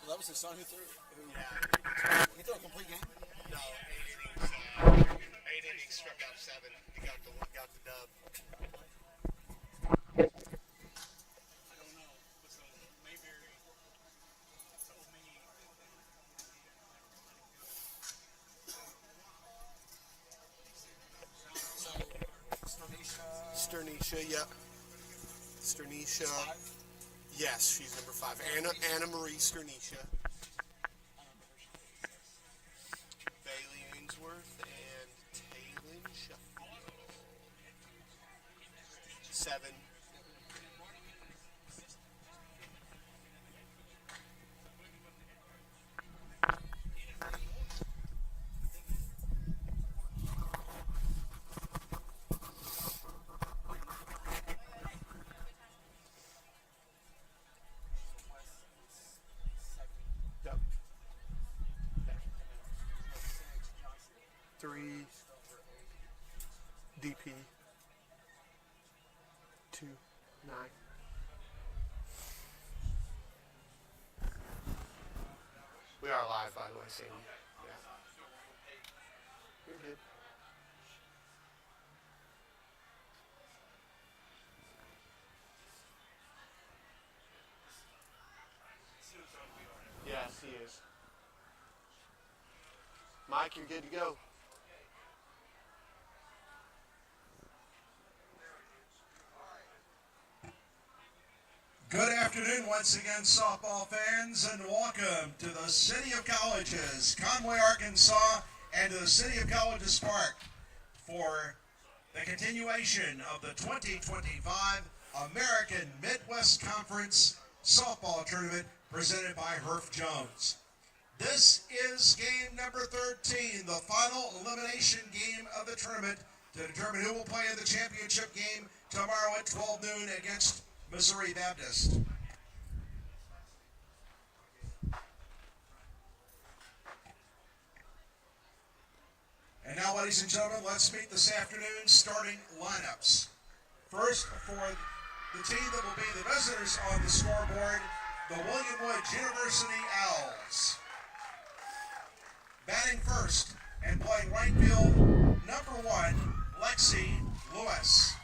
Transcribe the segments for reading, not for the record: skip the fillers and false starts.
Well, that was his son who threw. He threw a complete game. No, 8 innings. 8 innings, struck out 7. He got the dub. I don't know. So Mayberry told me. Sternisha, yeah. Sternisha. Yes, she's number 5. Anna Marie Sternisha. Bailey Ainsworth and Taylin Sheffield. 7. Yep. 3. DP. 2. 9. We are live, by the way, Sandy. Yeah. You're good. Yes, he is. Mike, you're good to go. Good afternoon once again, softball fans, and welcome to the City of Colleges, Conway, Arkansas, and to the City of Colleges Park for the continuation of the 2025 American Midwest Conference Softball Tournament presented by Herff Jones. This is game number 13, the final elimination game of the tournament to determine who will play in the championship game tomorrow at 12 noon against Missouri Baptist. And now, ladies and gentlemen, let's meet this afternoon's starting lineups. First, for the team that will be the visitors on the scoreboard, the William Woods University Owls. Batting first and playing right field, number 1, Lexi Lewis.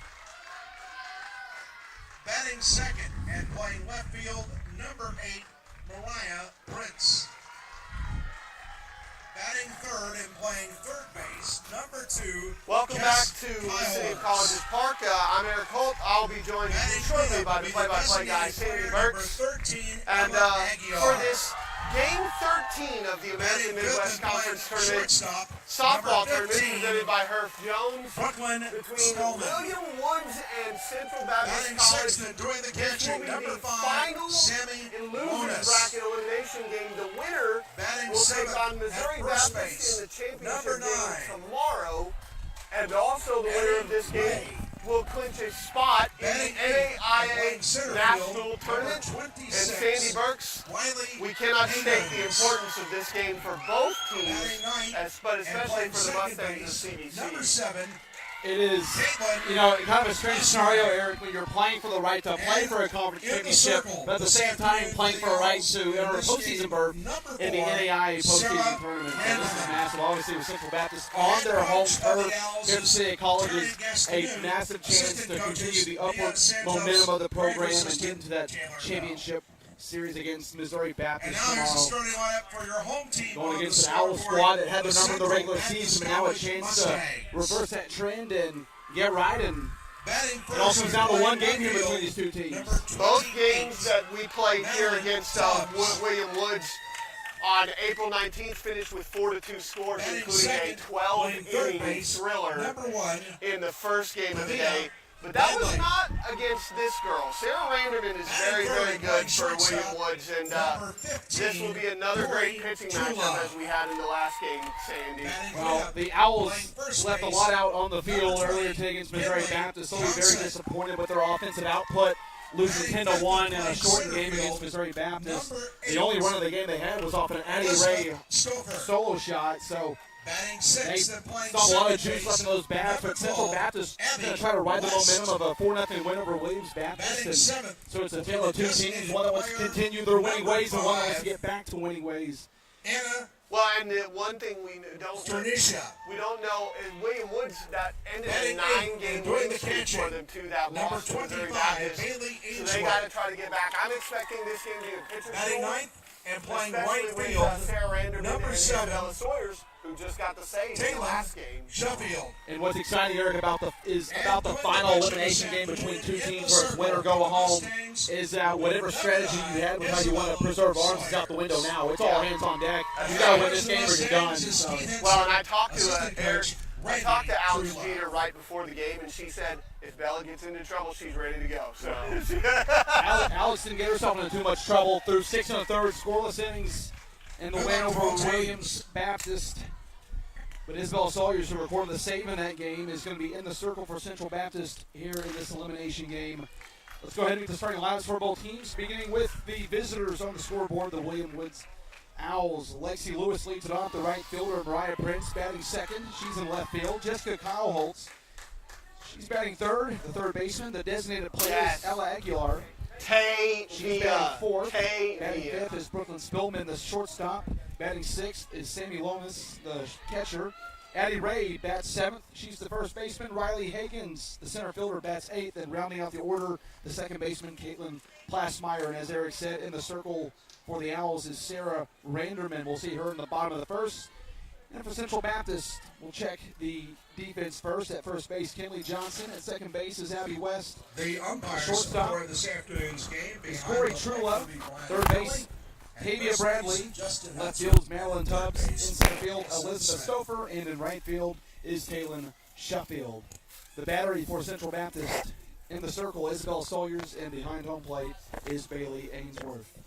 Batting second and playing left field, number 8, Mariah Prince. Batting third and playing third base, number 2, Welcome Jess back to the Kyles. City of Colleges Park. I'm Eric Holt. I'll be joined shortly by the play-by-play guy, Sandy Burks. And for this Game 13 of the American Midwest Conference Tournament softball tournament presented by Herff Jones between William Woods and Central Baptist College. This will be the final in losers bracket elimination game. The winner will take on Missouri Baptist in the championship game tomorrow, and also the winner of this game will clinch a spot in the NAIA National Tournament. And Sandy Burks, we cannot state the importance of this game for both teams, but especially for the Mustangs and the CBC. It is, kind of a strange scenario, Eric, when you're playing for the right to play for a conference championship, but at the same time playing for a right to enter a postseason berth in the NAIA postseason tournament. And this is massive. Obviously, with Central Baptist on their home turf here at the City of Colleges, a massive chance to continue the upward momentum of the program and get into that championship series against Missouri Baptist tomorrow. Going against an Owl squad that had their number in the regular season, but now a chance to reverse that trend and get right. And it all comes down to one game here between these two teams. Both games that we played here against William Woods on April 19th finished with 4-2 scores, including a 12-inning thriller in the first game of the day. But that was not against this girl. Sarah Randerman is very, very good for William Woods, and this will be another great pitching matchup as we had in the last game, Sandy. Well, the Owls left a lot out on the field earlier today against Missouri Baptist. They'll be very disappointed with their offensive output, losing 10-1 in a shortened game against Missouri Baptist. The only run of the game they had was off an Addie Ray solo shot, so Batting They sixth and playing saw a lot of second juice left base, in those bats, but number Central 12, Baptist is going Abby to try to ride the West. momentum of a 4-0 win over Williams Baptist. Batting And seventh so it's a will be tale of the two teams, designated one that wants to player, continue their winning number ways and one that wants to 5, get back to winning ways. Anna Well, and the one thing we don't Sternisha. we don't know is William Woods, that ended a Batting 9-game eighth, doing win the streak for catching. them too. That Number loss to Missouri 25, Baptist. Bailey So they got to Ainsworth. try to get back. I'm expecting this game to be a pitcher's Batting duel, ninth and playing especially right with field, Sarah Randerman number and 7, Isabella Sawyers, who just got the save in the Taylor last game. Sheffield. And what's exciting, Eric, about the final elimination game between two teams where it's win or go home is that whatever strategy you had with how you want to preserve arms is out the window now. It's all hands on deck. You got to win this game or you're done. So. Well, and I talked to Assistant Eric. coach, I talked to Alex Randy Jeter right before the game, and she said if Bella gets into trouble, she's ready to go. So. Alex didn't get herself into too much trouble through 6 1/3 scoreless innings in the win over Williams Baptist. But Isabel Sawyers, who recorded the save in that game, is going to be in the circle for Central Baptist here in this elimination game. Let's go ahead and meet the starting lineups for both teams, beginning with the visitors on the scoreboard, the William Woods Owls. Lexi Lewis leads it off, the right fielder. Mariah Prince batting second. She's in left field. Jessica Kyle Holtz, she's batting third. The third baseman, the designated player is Ella Aguilar. She's batting fourth. Batting fifth is Brooklyn Spillman, the shortstop. Batting sixth is Sammy Lomas, the catcher. Addie Ray bats seventh. She's the first baseman. Riley Higgins, the center fielder, bats eighth. And rounding out the order, the second baseman, Caitlin Plassmeyer. And as Eric said, in the circle for the Owls is Sarah Randerman. We'll see her in the bottom of the first. And for Central Baptist, we'll check the defense first. At first base, Kinley Johnson. At second base is Abby West. The umpires Shortstop for this afternoon's game is behind Corey the Trula. plate will be Brian Third base, Kelly. And Tavia first Bradley. base, Justin Left Hudson. field is Madeline Tubbs. In Third base, center field, Allison Elizabeth Smith. Stouffer. And in right field is Kaylin Sheffield. The battery for Central Baptist in the circle, Isabel Sawyers. And behind home plate is Bailey Ainsworth.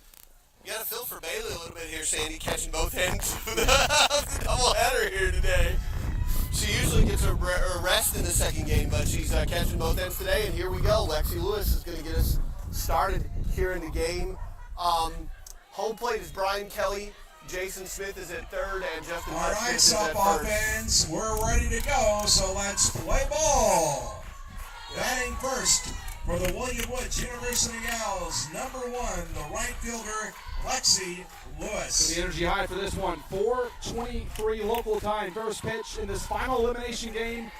You got to feel for Bailey a little bit here, Sandy, catching both ends of the doubleheader here today. She usually gets her rest in the second game, but she's catching both ends today. And here we go. Lexi Lewis is going to get us started here in the game. Home plate is Brian Kelly. Jason Smith is at third, and Justin All Smith right, is at softball first. fans, we're ready to go, so let's play ball. Batting first for the William Woods University Owls, number 1, the right fielder, Lexi Lewis. The energy high for this one. 4:23 local time. First pitch in this final elimination game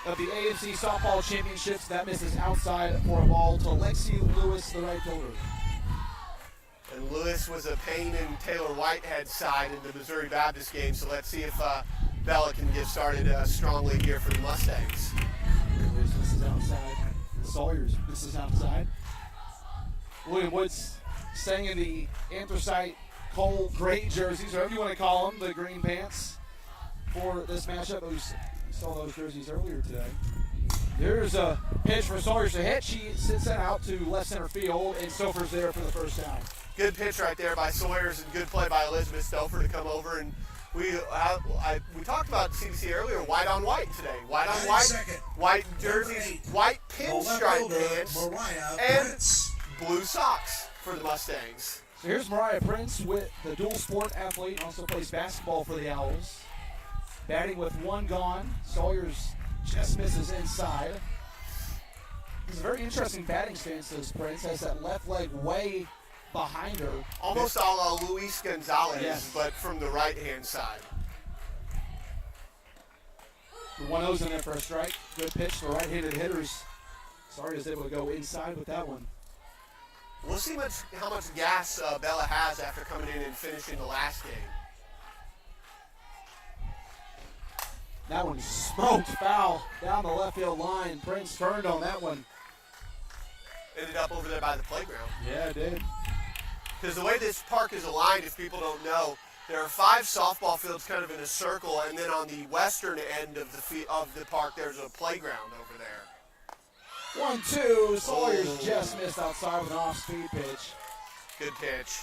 of the AFC Softball Championships. That misses outside for a ball to Lexi Lewis, the right fielder. And Lewis was a pain in Taylor Whitehead's side in the Missouri Baptist game, so let's see if Bella can get started strongly here for the Mustangs. Lewis misses outside. Sawyers misses outside. William Woods staying in the anthracite coal gray jerseys, whatever you want to call them, the green pants for this matchup. We saw those jerseys earlier today. There's a pitch for Sawyers to hit. She sits that out to left center field, and Stouffer's there for the first down. Good pitch right there by Sawyers, and good play by Elizabeth Stouffer to come over. And we talked about CBC earlier, white on white today. White on white, Second. white jerseys, white pinstripe pants, Mariah and Prince. blue socks for the Mustangs. So here's Mariah Prince with the dual sport athlete, also plays basketball for the Owls. Batting with one gone. Sawyers just misses inside. It's a very interesting batting stance, this Prince. Has that left leg way behind her. Almost a la Luis Gonzalez, Yes. but from the right-hand side. The 1-0's in there for a strike. Good pitch to right-handed hitters. Sawyers able to go inside with that one. We'll see how much gas Bella has after coming in and finishing the last game. That one smoked foul down the left field line. Prince turned on that one. Ended up over there by the playground. Yeah, it did. Because the way this park is aligned, if people don't know, there are 5 softball fields kind of in a circle, and then on the western end of the park, there's a playground over there. 1-2. Sawyers just missed outside with an off-speed pitch. Good pitch.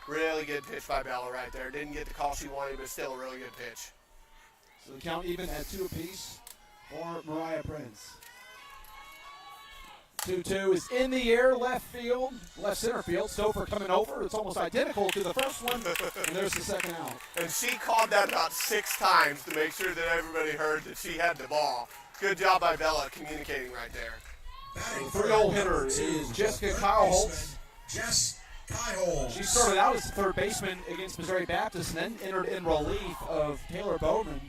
Really good pitch by Bella right there. Didn't get the call she wanted, but still a really good pitch. So the count even at 2 apiece for Mariah Prince. 2-2 is in the air, left field, left center field. Stouffer coming over. It's almost identical to the first one, and there's the second out. And she called that about 6 times to make sure that everybody heard that she had the ball. Good job by Bella communicating right there. Batting 3-0 hitter number is 2, Jessica third Kyle baseman, Holtz. Jess Kyle. She started out as a third baseman against Missouri Baptist and then entered in relief of Taylor Bowman.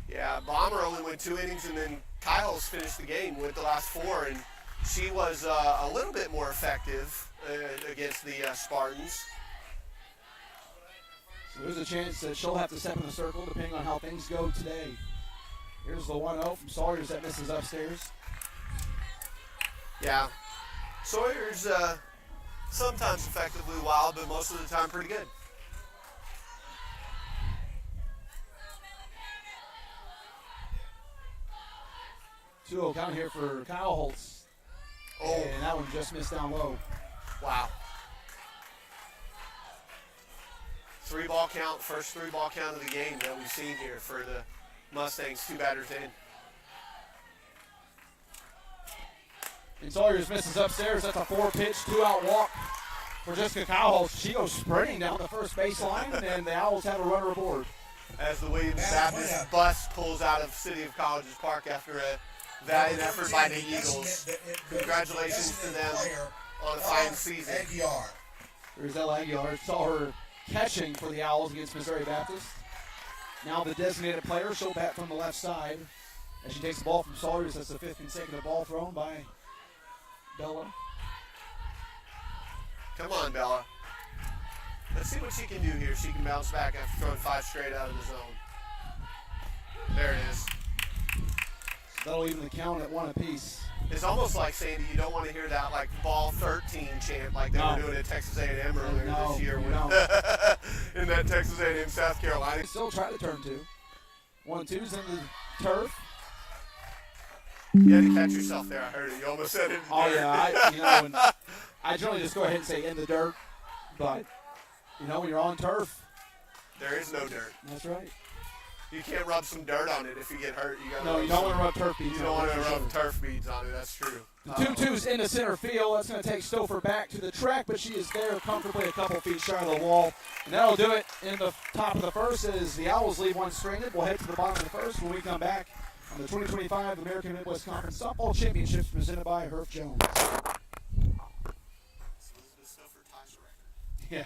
Yeah, Bomber only went 2 innings, and then Kyle's finished the game with the last 4, and she was a little bit more effective against the Spartans. So there's a chance that she'll have to step in the circle depending on how things go today. Here's the 1-0 from Sawyers that misses upstairs. Yeah, Sawyer's sometimes effectively wild, but most of the time pretty good. Two count here for Kyle Holtz. Oh, And that one just missed down low. wow. 3-ball count, first 3-ball count of the game that we've seen here for the Mustangs, 2 batters in. And Sawyers misses upstairs. That's a 4-pitch, 2-out walk for Jessica Kyle Holtz. She goes sprinting down the first baseline, and the Owls have a runner aboard. As the Williams Baptist bus pulls out of City of Colleges Park after a valiant effort by the Eagles. Congratulations to them on a fine season. There's Ella Aguilar. Saw her catching for the Owls against Missouri Baptist. Now the designated player. She'll bat from the left side as she takes the ball from Sawyers. That's the 5th consecutive ball thrown by Bella. Come on, Bella. Let's see what she can do here. She can bounce back after throwing 5 straight out of the zone. There it is. That'll even the count at 1 apiece. It's almost like, Sandy, you don't want to hear that like ball 13 chant like they were doing at Texas A&M earlier this year in that Texas A&M South Carolina. Still try to turn 2. 1-2's in the turf. You had to catch yourself there. I heard it. You almost said it. Oh yeah, and I generally just go ahead and say in the dirt, but when you're on turf, There is no dirt. that's right. You can't rub some dirt on it if you get hurt. You No, you don't want to rub turf beads. You don't want to rub turf beads on it. That's true. The 2-2's into center field. That's going to take Stouffer back to the track, but she is there comfortably a couple feet shy of the wall. And that'll do it in the top of the first as the Owls leave one stranded. We'll head to the bottom of the first when we come back on the 2025 American Midwest Conference Softball Championships presented by Herff Jones. Yeah.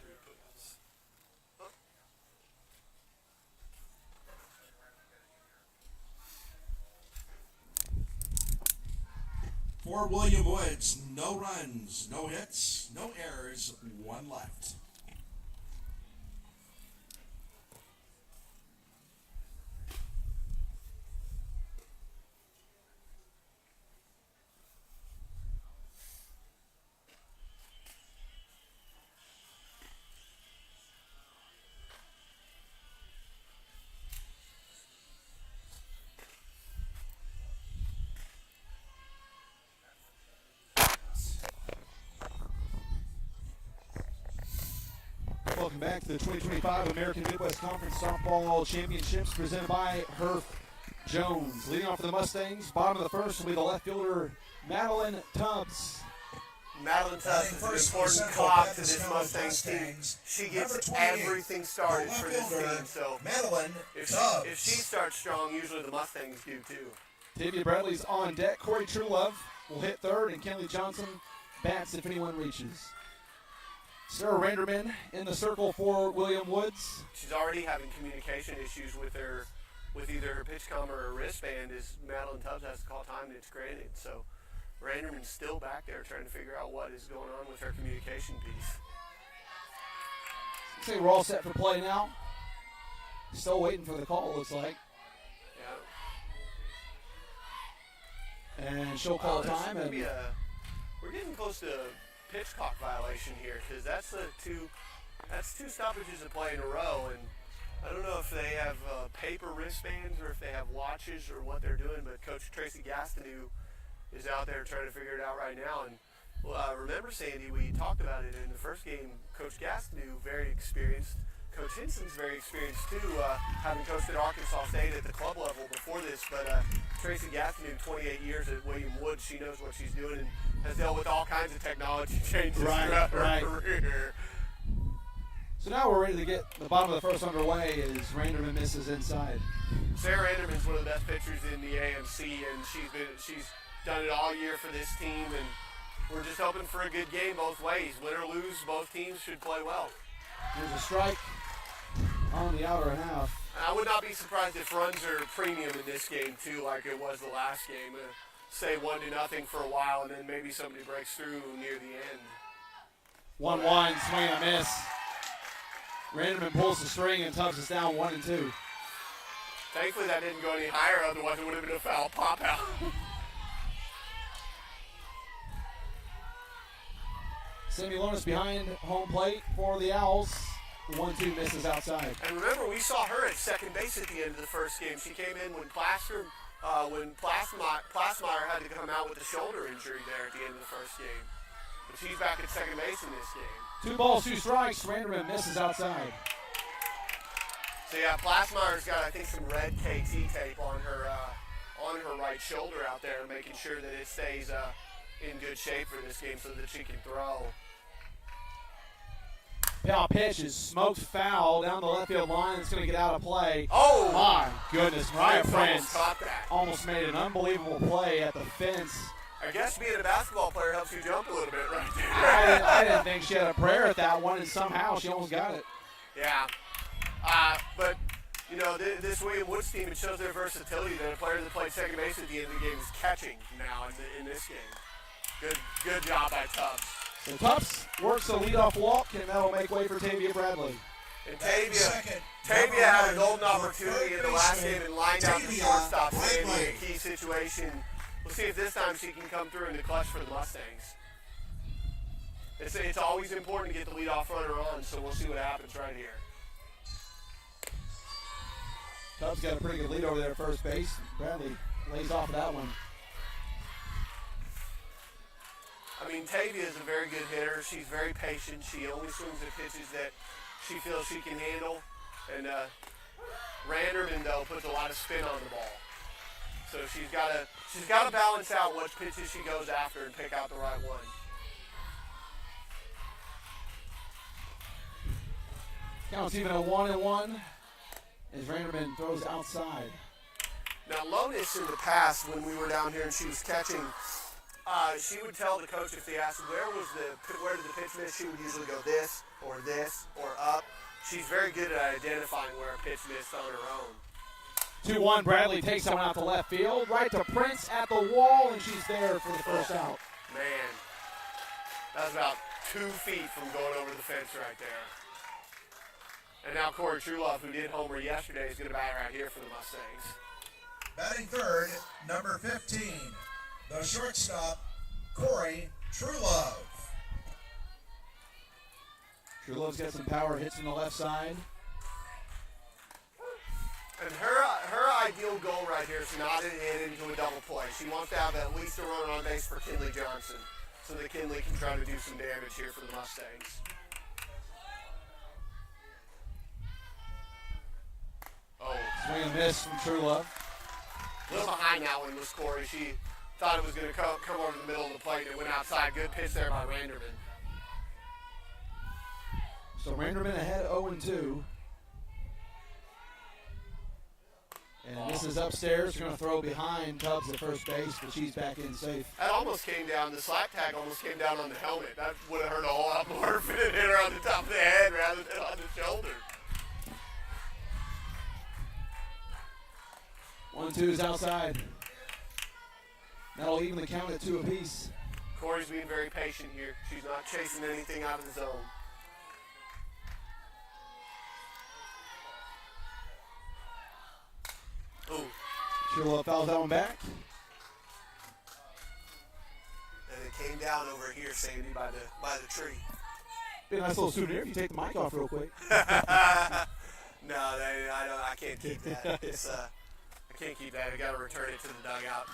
For William Woods, no runs, no hits, no errors, 1 left. Welcome back to the 2025 American Midwest Conference Softball Championships presented by Herff Jones. Leading off for the Mustangs, bottom of the first will be the left fielder, Madeline Tubbs. Madeline Tubbs is an important cog to this Mustangs team. She gets everything started for this team. So if she starts strong, usually the Mustangs do too. Tavia Bradley's on deck. Corey Truelove will hit third, and Kenley Johnson bats if anyone reaches. Sarah Randerman in the circle for William Woods. She's already having communication issues with either her pitch comm or her wristband as Madeline Tubbs has to call time and it's granted. So Randerman's still back there trying to figure out what is going on with her communication piece. I think we're all set for play now. Still waiting for the call, looks like. Yeah. And she'll call time. And We're getting close to a pitch clock violation here because that's two stoppages of play in a row, and I don't know if they have paper wristbands or if they have watches or what they're doing, but Coach Tracy Gastineau is out there trying to figure it out right now. And remember, Sandy, we talked about it in the first game. Coach Gastineau, very experienced. Coach Hinson's very experienced too, having coached at Arkansas State at the club level before this. But Tracy Gastineau, 28 years at William Woods, she knows what she's doing. And has dealt with all kinds of technology changes throughout her career. So now we're ready to get the bottom of the first underway as Randerman misses inside. Sarah Randerman's one of the best pitchers in the AMC, and she's done it all year for this team, and we're just hoping for a good game both ways. Win or lose, both teams should play well. There's a strike on the outer half. And I would not be surprised if runs are premium in this game too, like it was the last game. Say 1-0 for a while, and then maybe somebody breaks through near the end. 1-1, swing and a miss. Randerman pulls the string and tugs us down 1-2. Thankfully that didn't go any higher, otherwise it would have been a foul pop out. Sammy Lonis behind home plate for the Owls. 1-2 misses outside. And remember, we saw her at second base at the end of the first game. She came in when Plasmeyer had to come out with a shoulder injury there at the end of the first game. But she's back at second base in this game. 2 balls, 2 strikes. Randerman misses outside. So yeah, Plasmeyer's got, I think, some red KT tape on her right shoulder out there, making sure that it stays in good shape for this game so that she can throw. Foul pitch is smoked foul down the left field line. It's going to get out of play. Oh! My goodness, Mariah Prince Prince caught that. almost made an unbelievable play at the fence. I guess being a basketball player helps you jump a little bit right there. I didn't think she had a prayer at that one, and somehow she almost got it. Yeah. But, you know, this William Woods team, it shows their versatility that a player that played second base at the end of the game is catching now in this game. Good job by Tubbs. So Tubbs works the leadoff walk, and that'll make way for Tavia Bradley. And Tavia had a golden opportunity in the last game and lined out the shortstop in a key situation. We'll see if this time she can come through in the clutch for the Mustangs. It's always important to get the leadoff runner on, so we'll see what happens right here. Tubbs got a pretty good lead over there at first base. Bradley lays off of that one. I mean, Tavia is a very good hitter. She's very patient. She only swings at pitches that she feels she can handle. And Randerman, though, puts a lot of spin on the ball. So she's got to balance out what pitches she goes after and pick out the right one. Counts even at 1-1 as Randerman throws outside. Now, Lonis in the past, when we were down here and she was catching, she would tell the coach if they asked where did the pitch miss, she would usually go this or up. She's very good at identifying where a pitch missed on her own. 2-1, Bradley takes that one out to left field, right to Prince at the wall, and she's there for the first out. Man, that was about 2 feet from going over the fence right there. And now Corey Truelove, who did homer yesterday, is going to bat right here for the Mustangs. Batting third, number 15, the shortstop, Corey Truelove. Truelove's got some power hits on the left side. And her ideal goal right here is not to hit into a double play. She wants to have at least a runner on base for Kinley Johnson so that Kinley can try to do some damage here for the Mustangs. Oh. Swing and miss from Truelove. A little behind that one was Corey. She thought it was going to come over the middle of the plate. It went outside. Good pitch there by Randerman. So Randerman ahead 0-2. And this is upstairs. Going to throw behind Tubbs at first base, but she's back in safe. That almost came down. The slap tag almost came down on the helmet. That would have hurt a whole lot more if it had hit her on the top of the head rather than on the shoulder. 1-2 is outside. That'll even the count at 2 apiece. Corey's being very patient here. She's not chasing anything out of the zone. Ooh. Truelove fouls that one back. And it came down over here, Sandy, by the tree. Be a nice little souvenir if you take the mic off real quick. No, I can't keep that. I can't keep that. I got to return it to the dugout.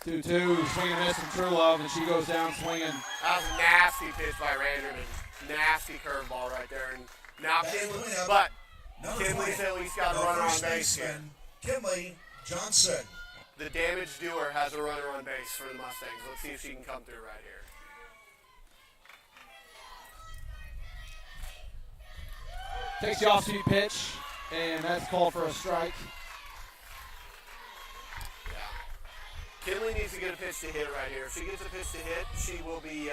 2-2, swing and miss from Truelove, and she goes down swinging. That was a nasty pitch by Randerman. Nasty curveball right there. And now Kinley's at least got a runner on base here. Kinley Johnson. the damage doer has a runner on base for the Mustangs. Let's see if she can come through right here. Takes the off-speed pitch, and that's called for a strike. Yeah. Kinley needs to get a pitch to hit right here. If she gets a pitch to hit, she'll be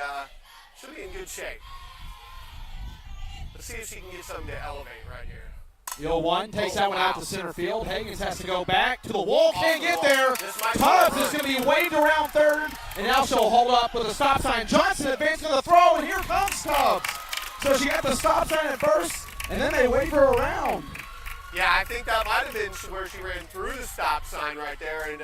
in good shape. Let's see if she can get something to elevate right here. The 0-1 takes that one out to center field. Higgins has to go back to the wall. Can't get the wall. there. Tubbs is going to be waved around third, and now she'll hold up with a stop sign. Johnson advancing to the throw, and here comes Tubbs. So she got the stop sign at first, and then they wave her around. Yeah, I think that might have been where she ran through the stop sign right there, and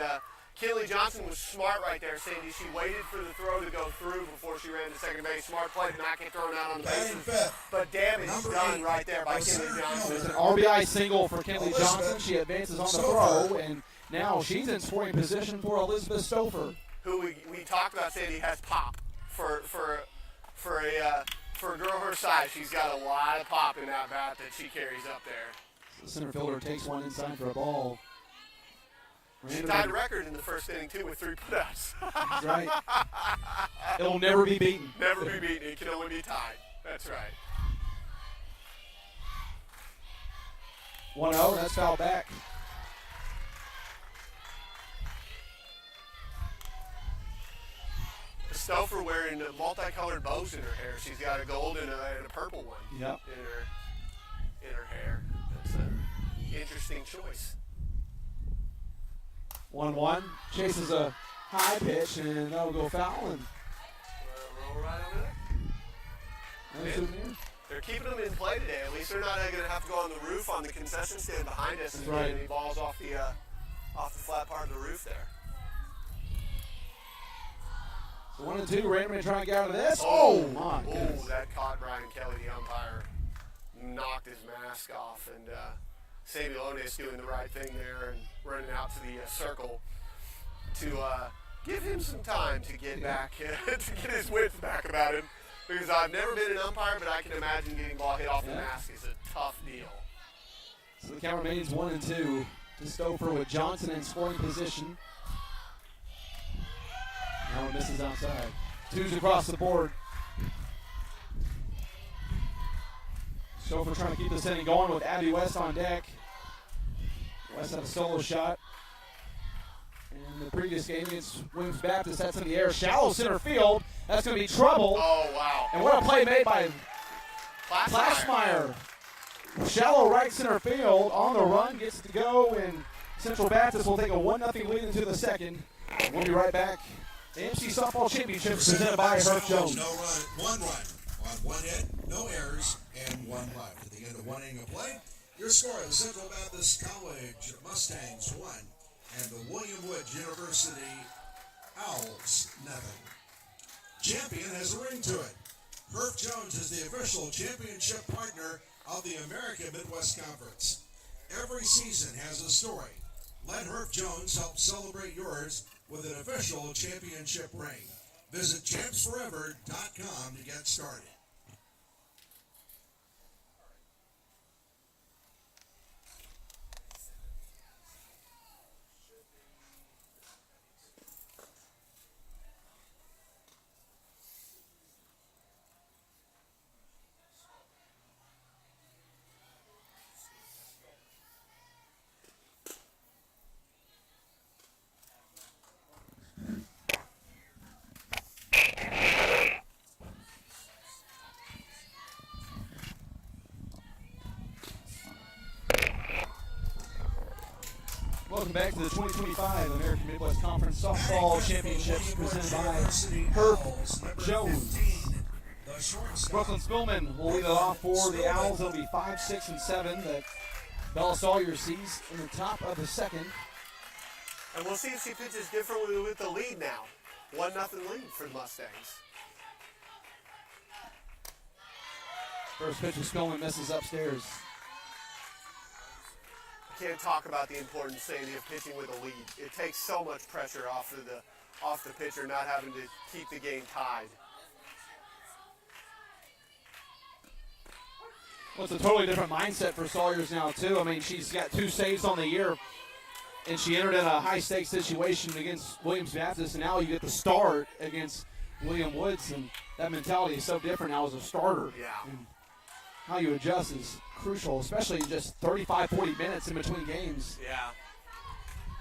Kinley Johnson was smart right there, Sandy. She waited for the throw to go through before she ran to second base. Smart play to not get thrown out on the bases. But damage done right there by Kinley Johnson. It's an RBI single for Kinley Johnson. She advances on the throw, and now she's in scoring position for Elizabeth Stouffer. Who we talked about, Sandy, has pop for a girl her size. She's got a lot of pop in that bat that she carries up there. The center fielder takes one inside for a ball. She tied a record in the first inning, too, with 3 putouts. That's right. It'll never be beaten. Never be beaten. It can only be tied. That's right. 1-0, that's fouled back. Stouffer wearing multicolored bows in her hair. She's got a gold and a purple one Yep. in her hair. That's an interesting choice. 1-1, chases a high pitch, and that'll go foul. And Roll right over there. They're keeping them in play today. At least they're not going to have to go on the roof on the concession stand behind us and get any balls off the flat part of the roof there. So 1-2, Raymond trying to get out of this. Oh my goodness. That caught Brian Kelly, the umpire. Knocked his mask off, and Samuel Onis doing the right thing there and running out to the circle to give him some time to get back, to get his wits back about him. Because I've never been an umpire, but I can imagine getting ball hit off the mask is a tough deal. So the count remains 1-2 to Stouffer with Johnson in scoring position. Now one misses outside. 2s across the board. Stouffer trying to keep this inning going with Abby West on deck. West had a solo shot. In the previous game against Williams Baptist, that's in the air. Shallow center field. That's going to be trouble. Oh, wow. And what a play made by Plassmeyer. Shallow right center field. On the run, gets to go, and Central Baptist will take a 1-0 lead into the second. We'll be right back. The MC Softball Championship presented by Herb Jones. No run, 1 run on 1 hit, no errors, and 1 left. At the end of 1 inning of play, your score: the Central Baptist College Mustangs 1 and the William Wood University Owls 0. Champion has a ring to it. Herb Jones is the official championship partner of the American Midwest Conference. Every season has a story. Let Herb Jones help celebrate yours with an official championship ring. Visit champsforever.com to get started. Welcome back to the 2025 American Midwest Conference Softball Championships presented by Herb Jones. Brooklyn Spillman will lead it off for the Owls. It'll be 5, 6, and 7 that Bella Sawyer sees in the top of the second. And we'll see if she pitches differently with the lead now. 1-0 lead for the Mustangs. First pitch of Spillman misses upstairs. Can't talk about the importance, Sandy, of pitching with a lead. It takes so much pressure off the pitcher not having to keep the game tied. Well, it's a totally different mindset for Sawyers now, too. I mean, she's got 2 saves on the year. and she entered in a high-stakes situation against Williams Baptist, and now you get the start against William Woods, and that mentality is so different now as a starter. Yeah. And how you adjust is crucial, especially just 35, 40 minutes in between games. Yeah.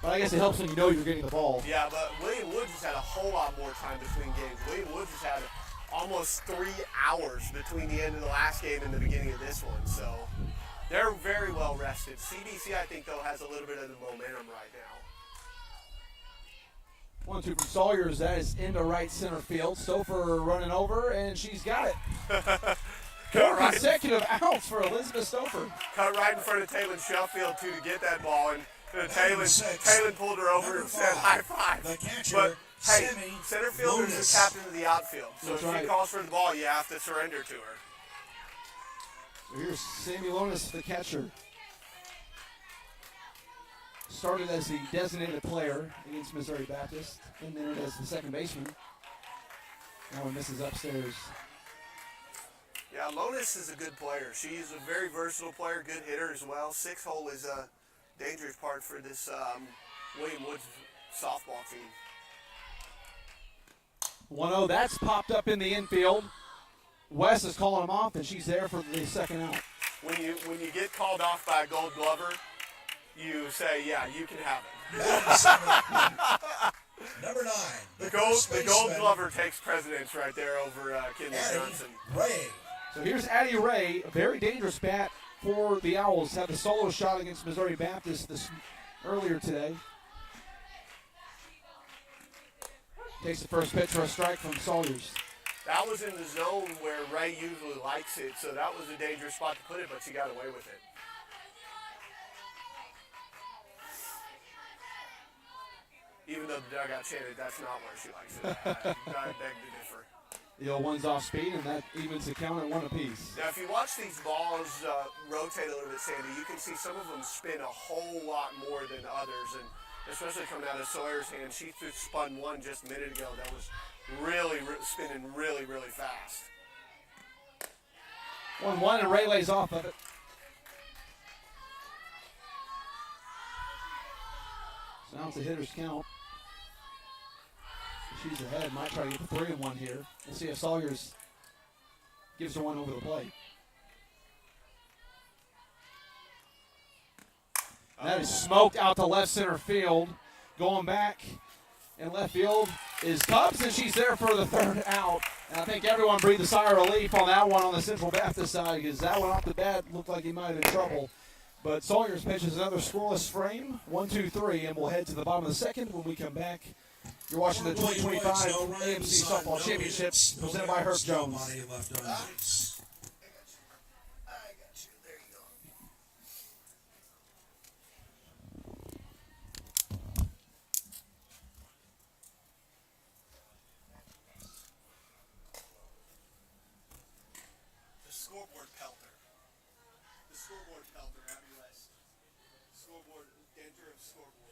But I guess it helps when you know you're getting the ball. Yeah, but William Woods has had a whole lot more time between games. William Woods has had almost 3 hours between the end of the last game and the beginning of this one, so they're very well rested. CBC, I think, though, has a little bit of the momentum right now. 1-2 from Sawyers. That is into right center field. Stouffer running over, and she's got it. Four consecutive outs for Elizabeth Stouffer. Cut right in front of Taylor Sheffield, too, to get that ball, and Taylor pulled her over and said high five. But, hey, center fielder is the captain of the outfield, so if she calls for the ball, you have to surrender to her. So here's Sammy Lonis, the catcher. Started as the designated player against Missouri Baptist, and then as the second baseman. Now he misses upstairs. Yeah, Lonis is a good player. She's a very versatile player, good hitter as well. 6-hole is a dangerous part for this William Woods softball team. 1-0, that's popped up in the infield. West is calling him off, and she's there for the second out. When you get called off by a Gold Glover, you say, yeah, you can have it. Number 9. The Gold Glover takes precedence right there over Kendall Johnson. Ray. So here's Addie Ray, a very dangerous bat for the Owls. Had the solo shot against Missouri Baptist earlier today. Takes the first pitch for a strike from Sawyers. That was in the zone where Ray usually likes it, so that was a dangerous spot to put it, but she got away with it. Even though the dugout chanted, that's not where she likes it. I beg to differ. The 0-1's off speed, and that evens the count at 1 apiece. Now, if you watch these balls rotate a little bit, Sandy, you can see some of them spin a whole lot more than others, and especially coming out of Sawyer's hand. She spun one just a minute ago that was really spinning really, really fast. 1-1, and Ray lays off of it. So now it's a hitter's count. She's ahead, might try to get the 3-1 here. We'll see if Sawyers gives her one over the plate. That is smoked out to left center field. Going back in left field is Tubbs, and she's there for the third out. And I think everyone breathed a sigh of relief on that one on the Central Baptist side, because that one off the bat looked like he might have been in trouble. But Sawyers pitches another scoreless frame, 1-2-3, and we'll head to the bottom of the second when we come back. You're watching the 2025 AMC Softball Championships presented by Herb Jones. The scoreboard pelter. The scoreboard pelter, Abby West. Scoreboard, denture of scoreboards.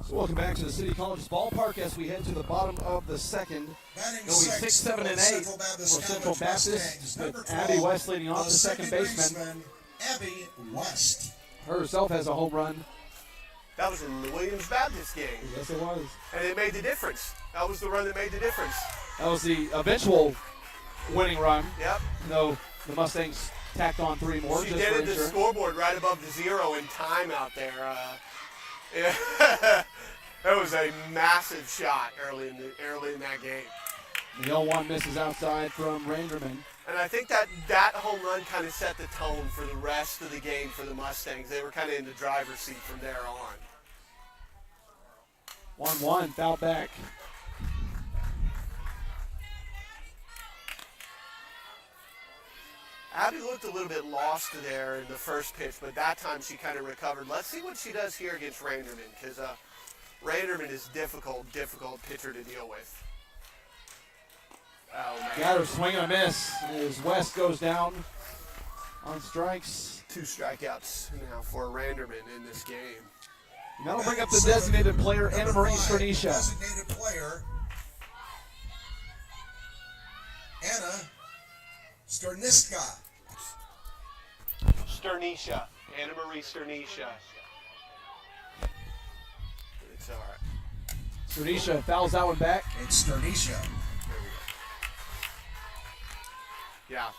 So welcome back to the City College's ballpark as we head to the bottom of the second. Going 6, 7, and 8 for Central Baptist, with Abby West leading off, the second baseman. Abby West. Herself has a home run. That was in the Williams Baptist game. Yes, it was. And it made the difference. That was the run that made the difference. That was the eventual winning run. Yep. Though the Mustangs tacked on 3 more. She just did for it the insurance. scoreboard right above the 0 in time out there. Yeah. That was a massive shot early in that game. The 0-1 misses outside from Randerman. And I think that home run kind of set the tone for the rest of the game for the Mustangs. They were kind of in the driver's seat from there on. 1-1, foul back. Abby looked a little bit lost there in the first pitch, but that time she kind of recovered. Let's see what she does here against Randerman, because Randerman is difficult pitcher to deal with. Oh, man. Got her swing and a miss as West goes down. on strikes. 2 strikeouts now for Randerman in this game. And that'll bring up the designated player, Anna Marie Sternisha. Designated player, Anna Sterniska. Sternisha. Anna Marie Sternisha. It's all right. Sternisha fouls that one back. It's Sternisha. There we go. Yeah.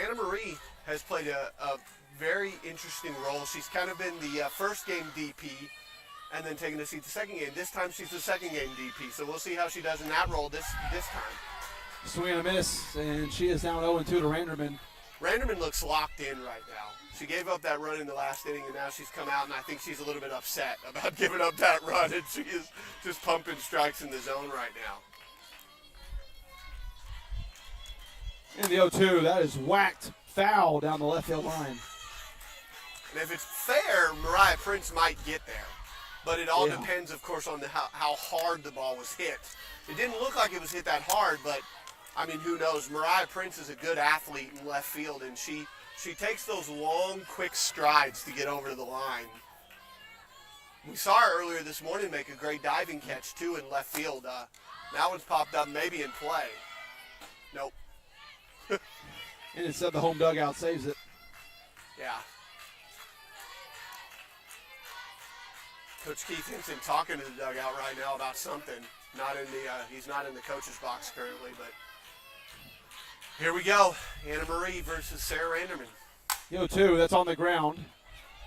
Anna Marie has played a very interesting role. She's kind of been the first game DP and then taking a seat the second game. This time she's the second game DP, so we'll see how she does in that role this time. Swing and a miss, and she is down 0-2 to Randerman. Randerman looks locked in right now. She gave up that run in the last inning, and now she's come out, and I think she's a little bit upset about giving up that run, and she is just pumping strikes in the zone right now. In the 0-2, that is whacked foul down the left field line. And if it's fair, Mariah Prince might get there. But it all depends, of course, on how hard the ball was hit. It didn't look like it was hit that hard, but, I mean, who knows? Mariah Prince is a good athlete in left field, and she takes those long, quick strides to get over to the line. We saw her earlier this morning make a great diving catch, too, in left field. That one's popped up maybe in play. Nope. And instead the home dugout saves it. Yeah. Coach Keith Hinton talking to the dugout right now about something. He's not in the coach's box currently, but here we go. Anna Marie versus Sarah Randerman. 0-2, that's on the ground.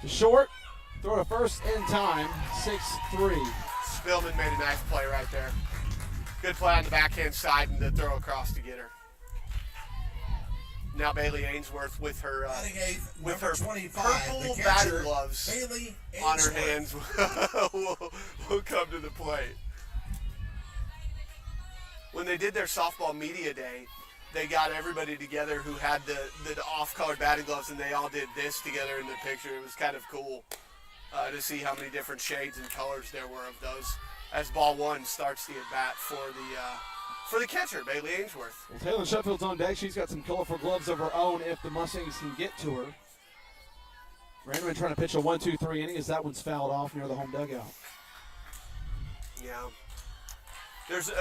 To short, throw to first in time, 6-3. Spillman made a nice play right there. Good play on the backhand side and the throw across to get her. Now Bailey Ainsworth with her purple 25, batting gloves Bailey on her Ainsworth. hands will come to the plate. When they did their softball media day, they got everybody together who had the off-colored batting gloves, and they all did this together in the picture. It was kind of cool to see how many different shades and colors there were of those as ball one starts the at-bat for the catcher, Bailey Ainsworth. Well, Taylor Sheffield's on deck. She's got some colorful gloves of her own if the Mustangs can get to her. Randerman trying to pitch a 1-2-3 inning as that one's fouled off near the home dugout. Yeah. There's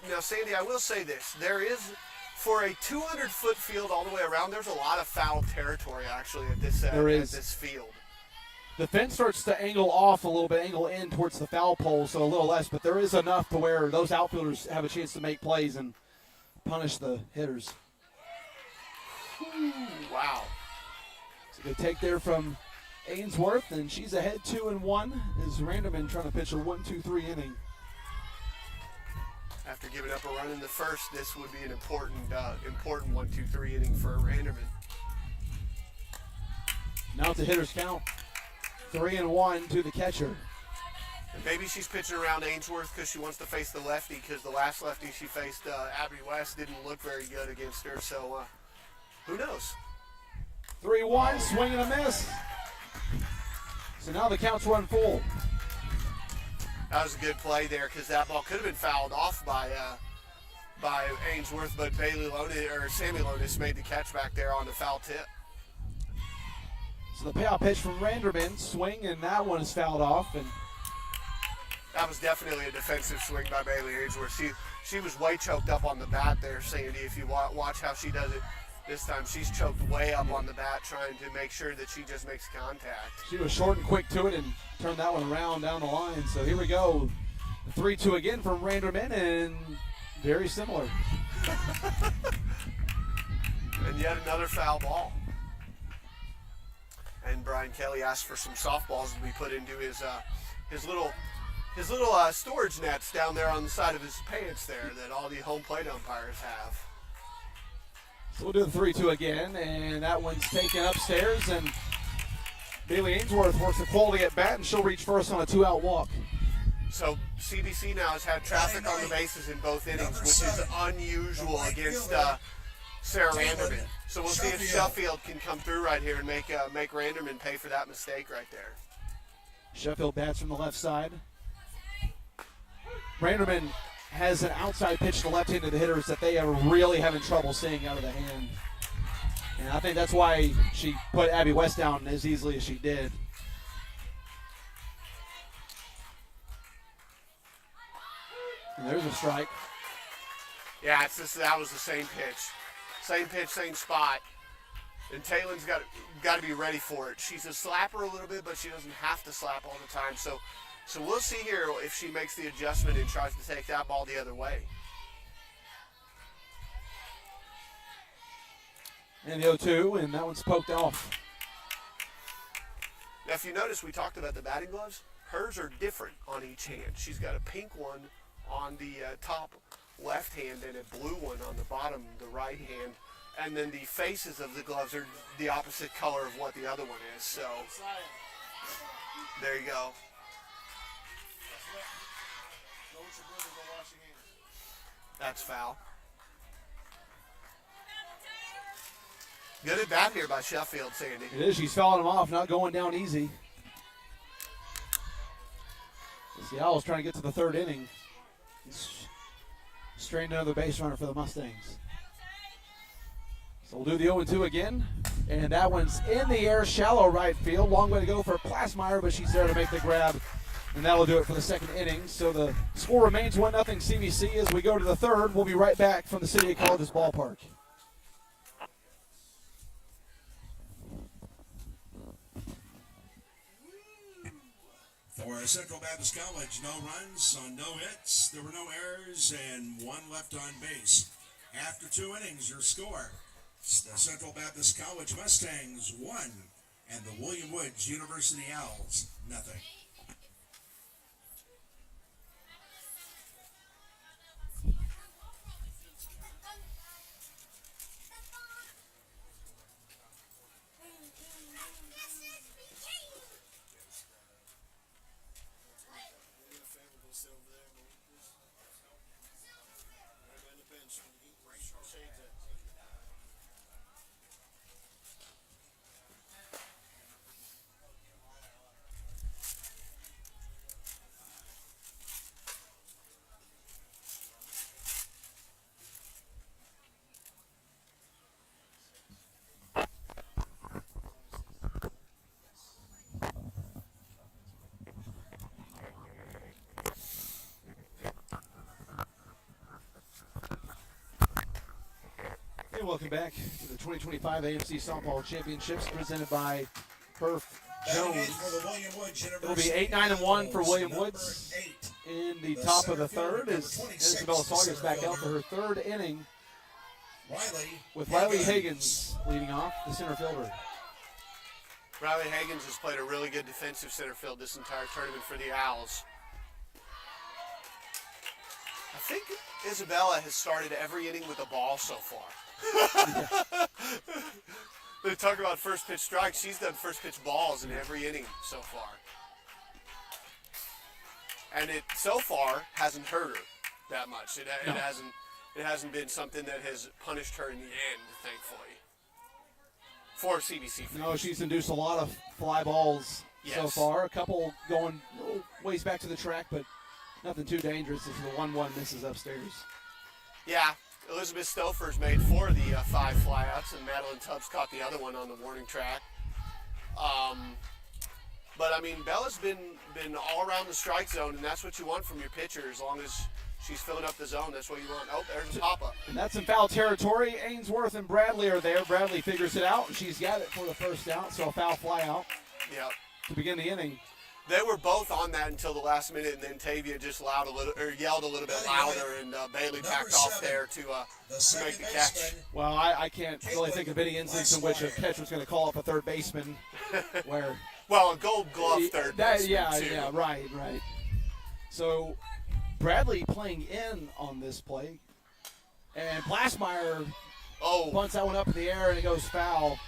now, Sandy, I will say this. There is, for a 200-foot field all the way around, there's a lot of foul territory actually at this field. The fence starts to angle off a little bit, angle in towards the foul pole, so a little less, but there is enough to where those outfielders have a chance to make plays and punish the hitters. Wow. So they take there from Ainsworth, and she's ahead 2-1 as Randerman trying to pitch a 1-2-3 inning. After giving up a run in the first, this would be an important 1-2-3 inning for Randerman. Now it's a hitter's count. 3-1 to the catcher. And maybe she's pitching around Ainsworth because she wants to face the lefty, because the last lefty she faced, Abby West, didn't look very good against her. So who knows? 3-1, swing and a miss. So now the count's run full. That was a good play there because that ball could have been fouled off by Ainsworth, but Sammy Lonis made the catch back there on the foul tip. So the payoff pitch from Randerman, swing, and that one is fouled off. And that was definitely a defensive swing by Bailey Ainsworth. She was way choked up on the bat there, Sandy. If you watch how she does it this time, she's choked way up on the bat trying to make sure that she just makes contact. She was short and quick to it and turned that one around down the line. So here we go. 3-2 again from Randerman, and very similar. And yet another foul ball. And Brian Kelly asked for some softballs to be put into his little storage nets down there on the side of his pants there that all the home plate umpires have. So we'll do the 3-2 again, and that one's taken upstairs, and Bailey Ainsworth works a quality at bat, and she'll reach first on a 2-out walk. So CBC now has had traffic on the bases in both innings, which is unusual against Sarah Randerman. So we'll see if Sheffield can come through right here and make Randerman pay for that mistake right there. Sheffield bats from the left side. Randerman has an outside pitch to left hand to the hitters that they are really having trouble seeing out of the hand. And I think that's why she put Abby West down as easily as she did. And there's a strike. Yeah, that was the same pitch, same spot. And Taylor's got to be ready for it. She's a slapper a little bit, but she doesn't have to slap all the time. So we'll see here if she makes the adjustment and tries to take that ball the other way. And the 0-2, and that one's poked off. Now, if you notice, we talked about the batting gloves. Hers are different on each hand. She's got a pink one on the top left hand and a blue one on the bottom, the right hand. And then the faces of the gloves are the opposite color of what the other one is. So there you go. That's foul. Good at bat here by Sheffield, Sandy. It is. She's fouling him off, not going down easy. The Owls trying to get to the third inning. Strained another base runner for the Mustangs. So we'll do the 0-2 again. And that one's in the air, shallow right field. Long way to go for Plasmeyer, but she's there to make the grab. And that'll do it for the second inning. So the score remains 1-0 CBC as we go to the third. We'll be right back from the City of College's ballpark. For Central Baptist College, no runs on no hits. There were no errors and one left on base. After 2 innings, your score: the Central Baptist College Mustangs 1 and the William Woods University Owls 0. Hey, welcome back to the 2025 AMC Softball Championships presented by Perf Jones. It'll be 8-9-1 for William Woods. In the top of the third is Isabella Saugus back out for her third inning with Riley Higgins leading off, the center fielder. Riley Higgins has played a really good defensive center field this entire tournament for the Owls. I think Isabella has started every inning with a ball so far. They talk about first pitch strikes. She's done first pitch balls in every inning so far. And it so far hasn't hurt her that much. It hasn't been something that has punished her in the end, thankfully. For CBC. No, she's induced a lot of fly balls so far. A couple going a little ways back to the track, but nothing too dangerous. This is the 1-1 misses upstairs. Yeah, Elizabeth Stouffer's made 4 of the 5 flyouts, and Madeline Tubbs caught the other one on the warning track. But I mean, Bella's been all around the strike zone, and that's what you want from your pitcher. As long as she's filling up the zone, that's what you want. Oh, there's a pop-up. And that's in foul territory. Ainsworth and Bradley are there. Bradley figures it out, and she's got it for the first out, so a foul fly out to begin the inning. They were both on that until the last minute, and then Tavia just yelled a little bit louder, and Bailey backed off there to make the catch. Well, I can't really think of any instance in which a catcher was going to call up a third baseman where... Well, a Gold Glove third baseman, too. Yeah, right. So Bradley playing in on this play, and Plasmeyer bunts that one up in the air, and it goes foul.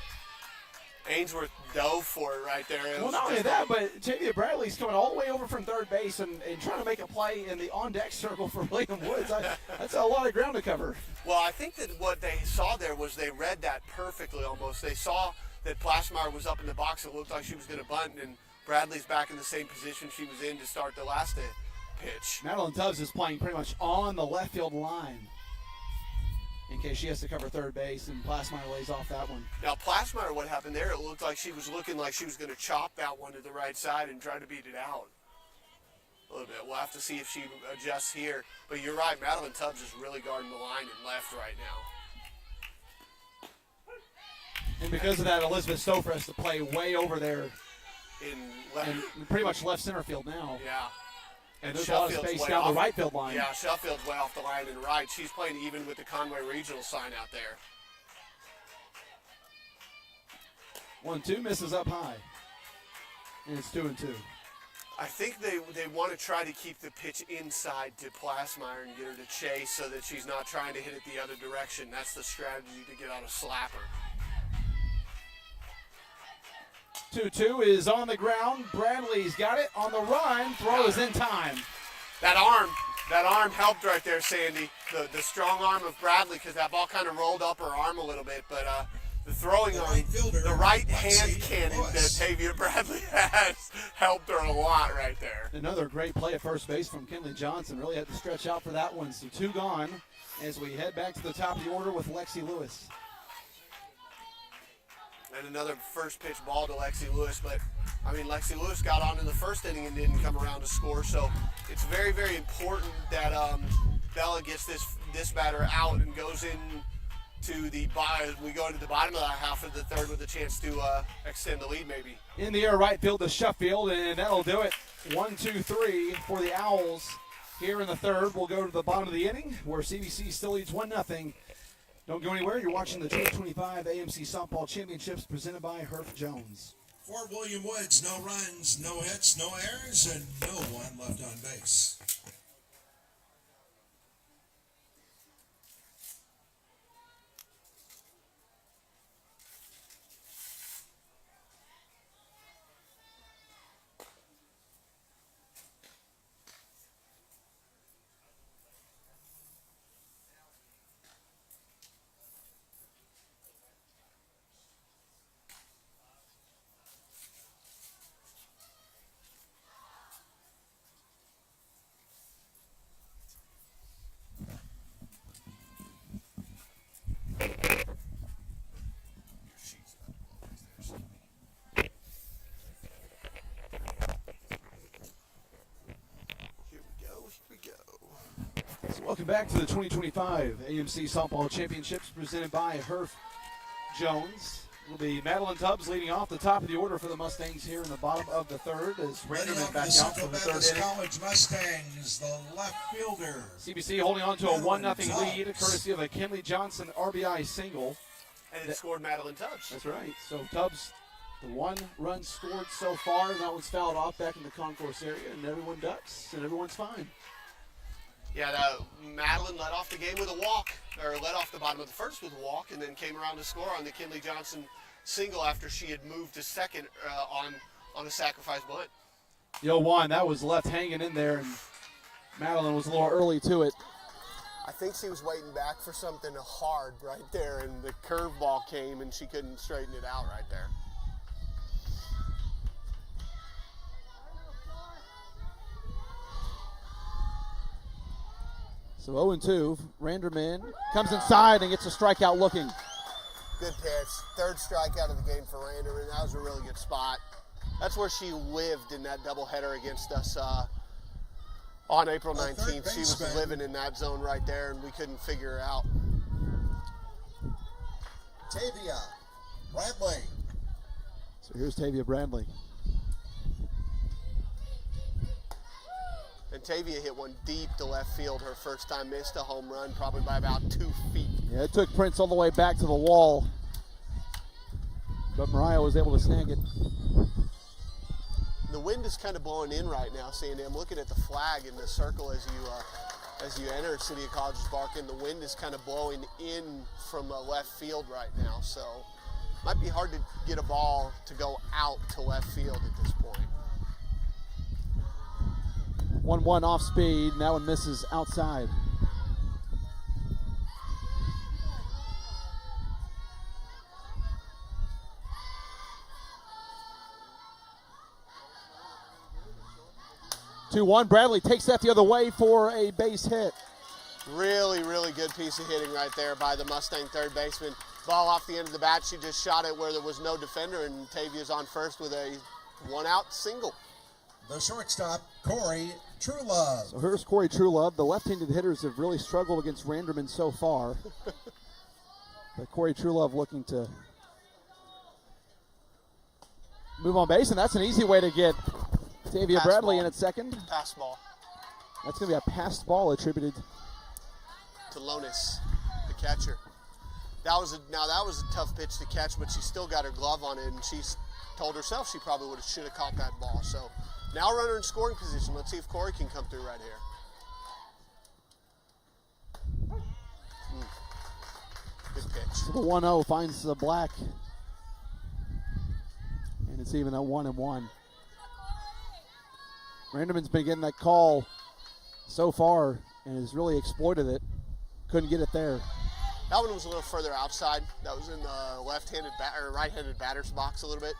Ainsworth dove for it right there. Well, not only that, but Tavia Bradley's coming all the way over from third base and trying to make a play in the on-deck circle for William Woods. That's a lot of ground to cover. Well, I think that what they saw there was they read that perfectly almost. They saw that Plasmeyer was up in the box. It looked like she was going to bunt, and Bradley's back in the same position she was in to start the last pitch. Madeline Tubbs is playing pretty much on the left field line. in case she has to cover third base, and Plasmeyer lays off that one. Now, Plasmeyer, what happened there, it looked like she was looking like she was going to chop that one to the right side and try to beat it out a little bit. We'll have to see if she adjusts here. But you're right, Madeline Tubbs is really guarding the line and left right now. And because of that, Elizabeth Stouffer has to play way over there in pretty much left center field now. Yeah. And there's a lot of space down the right field line. Yeah, Sheffield's way off the line and right. She's playing even with the Conway Regional sign out there. 1-2 misses up high. And it's 2-2. I think they want to try to keep the pitch inside to Plasmeyer and get her to chase so that she's not trying to hit it the other direction. That's the strategy to get out of slapper. 2-2 is on the ground. Bradley's got it on the run. Throw is in time. That arm helped right there, Sandy. The strong arm of Bradley, because that ball kind of rolled up her arm a little bit. But the throwing arm, the right hand cannon that Tavia Bradley has helped her a lot right there. Another great play at first base from Kinley Johnson. Really had to stretch out for that one. So 2 gone as we head back to the top of the order with Lexi Lewis. And another first pitch ball to Lexi Lewis, but I mean, Lexi Lewis got on in the first inning and didn't come around to score, so it's very, very important that Bella gets this batter out and goes in to the bottom. We go to the bottom of the half of the third with a chance to extend the lead, maybe. In the air, right field to Sheffield, and that'll do it. 1-2-3 for the Owls here in the third. We'll go to the bottom of the inning where CBC still leads 1-0. Don't go anywhere. You're watching the 2025 AMC Softball Championships presented by Herff Jones. For William Woods, no runs, no hits, no errors, and no one left on base. Welcome back to the 2025 AMC Softball Championships presented by Herff Jones. Will be Madeline Tubbs leading off the top of the order for the Mustangs here in the bottom of the third as Randerman back out for the third inning. College Mustangs, the left fielder. CBC holding on to a 1-0 lead courtesy of a Kinley Johnson RBI single. And it scored Madeline Tubbs. That's right. So Tubbs, the 1 run scored so far, and that one's fouled off back in the concourse area, and everyone ducks, and everyone's fine. Yeah, Madeline led off the game with a walk, or led off the bottom of the first with a walk, and then came around to score on the Kinley Johnson single after she had moved to second on a sacrifice bunt. The 0-1, that was left hanging in there, and Madeline was a little early to it. I think she was waiting back for something hard right there, and the curveball came, and she couldn't straighten it out right there. So 0-2, Randerman comes inside and gets a strikeout looking. Good pitch. Third strikeout of the game for Randerman. That was a really good spot. That's where she lived in that doubleheader against us on April 19th. She was living in that zone right there, and we couldn't figure her out. Tavia Bradley. So here's Tavia Bradley. And Tavia hit one deep to left field her first time, missed a home run probably by about 2 feet. Yeah, it took Prince all the way back to the wall, but Mariah was able to snag it. The wind is kind of blowing in right now, Sandy. I'm looking at the flag in the circle as you enter City of College's Park, and the wind is kind of blowing in from left field right now, so might be hard to get a ball to go out to left field at this point. 1-1 off speed, and that one misses outside. Bradley takes that the other way for a base hit. Really, really good piece of hitting right there by the Mustang third baseman. Ball off the end of the bat. She just shot it where there was no defender, and Tavia's on first with a one-out single. The shortstop, Corey Truelove. So here's Corey Truelove. The left-handed hitters have really struggled against Randerman so far. But Corey Truelove looking to move on base, and that's an easy way to get Tavia Pass Bradley ball. in at second. Pass ball That's going to be a passed ball attributed. to Lonis, the catcher. That was a tough pitch to catch, but she still got her glove on it, and she told herself she probably should have caught that ball. So now runner in scoring position. Let's see if Corey can come through right here. Good pitch. So the 1-0 finds the black, and it's even a 1-1. Randerman's been getting that call so far and has really exploited it. Couldn't get it there. That one was a little further outside. That was in the left-handed or right-handed batter's box a little bit.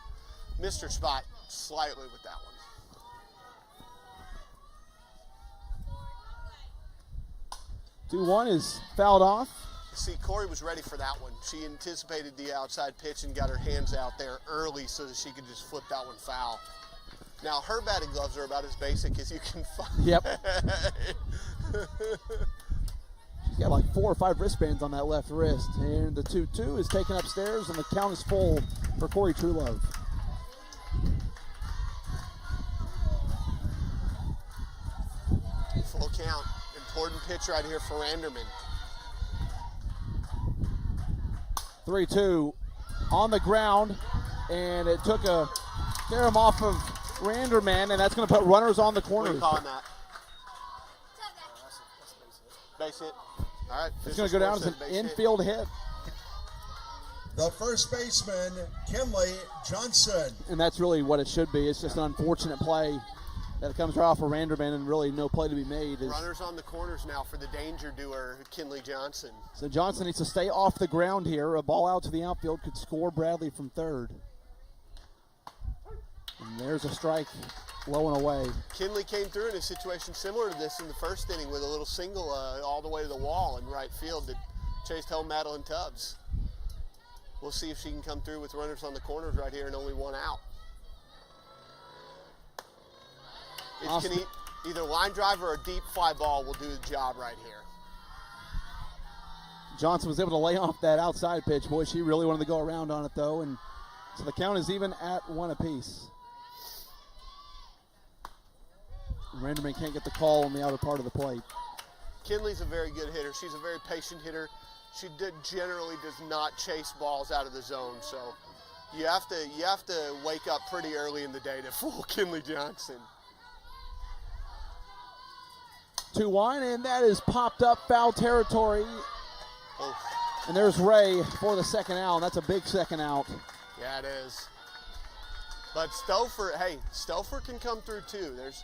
Missed her spot slightly with that one. 2-1 is fouled off. See, Corey was ready for that one. She anticipated the outside pitch and got her hands out there early so that she could just flip that one foul. Now, her batting gloves are about as basic as you can find. Yep. She's got like 4 or 5 wristbands on that left wrist. And the 2-2 is taken upstairs, and the count is full for Corey Truelove. Full count. Important pitch right here for Randerman. 3-2 on the ground, and it took a carom off of Randerman, and that's going to put runners on the What are corners. you calling that? Base hit. All right. It's going to go down as an infield hit, The first baseman, Kinley Johnson. and that's really what it should be. It's just an unfortunate play that comes right off of Randerman, and really no play to be made. Runners on the corners now for the danger doer, Kinley Johnson. So Johnson needs to stay off the ground here. A ball out to the outfield could score Bradley from third. And there's a strike low and away. Kinley came through in a situation similar to this in the first inning with a little single all the way to the wall in right field that chased home Madeline Tubbs. We'll see if she can come through with runners on the corners right here and only one out. It Awesome. can either line drive or a deep fly ball will do the job right here. Johnson was able to lay off that outside pitch. Boy, she really wanted to go around on it, though. And so the count is even at 1 apiece. Randerman can't get the call on the outer part of the plate. Kinley's a very good hitter. She's a very patient hitter. She generally does not chase balls out of the zone. So you have to wake up pretty early in the day to fool Kinley Johnson. 2-1, and that is popped up foul territory. Oh. And there's Ray for the second out, and that's a big second out. Yeah, it is. But Stouffer can come through too. There's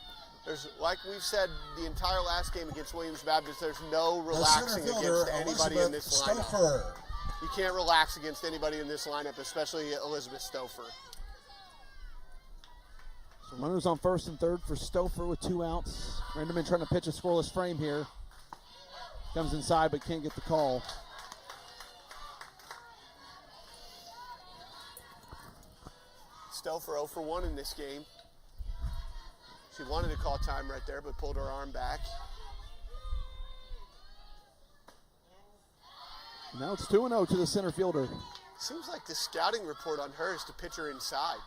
like we've said the entire last game against Williams Baptist, there's no relaxing against anybody in this lineup. You can't relax against anybody in this lineup, especially Elizabeth Stouffer. So runners on first and third for Stouffer with 2 outs. Randerman trying to pitch a scoreless frame here. Comes inside but can't get the call. Stouffer 0 for 1 in this game. She wanted to call time right there, but pulled her arm back. Now it's 2-0 to the center fielder. Seems like the scouting report on her is to pitch her inside.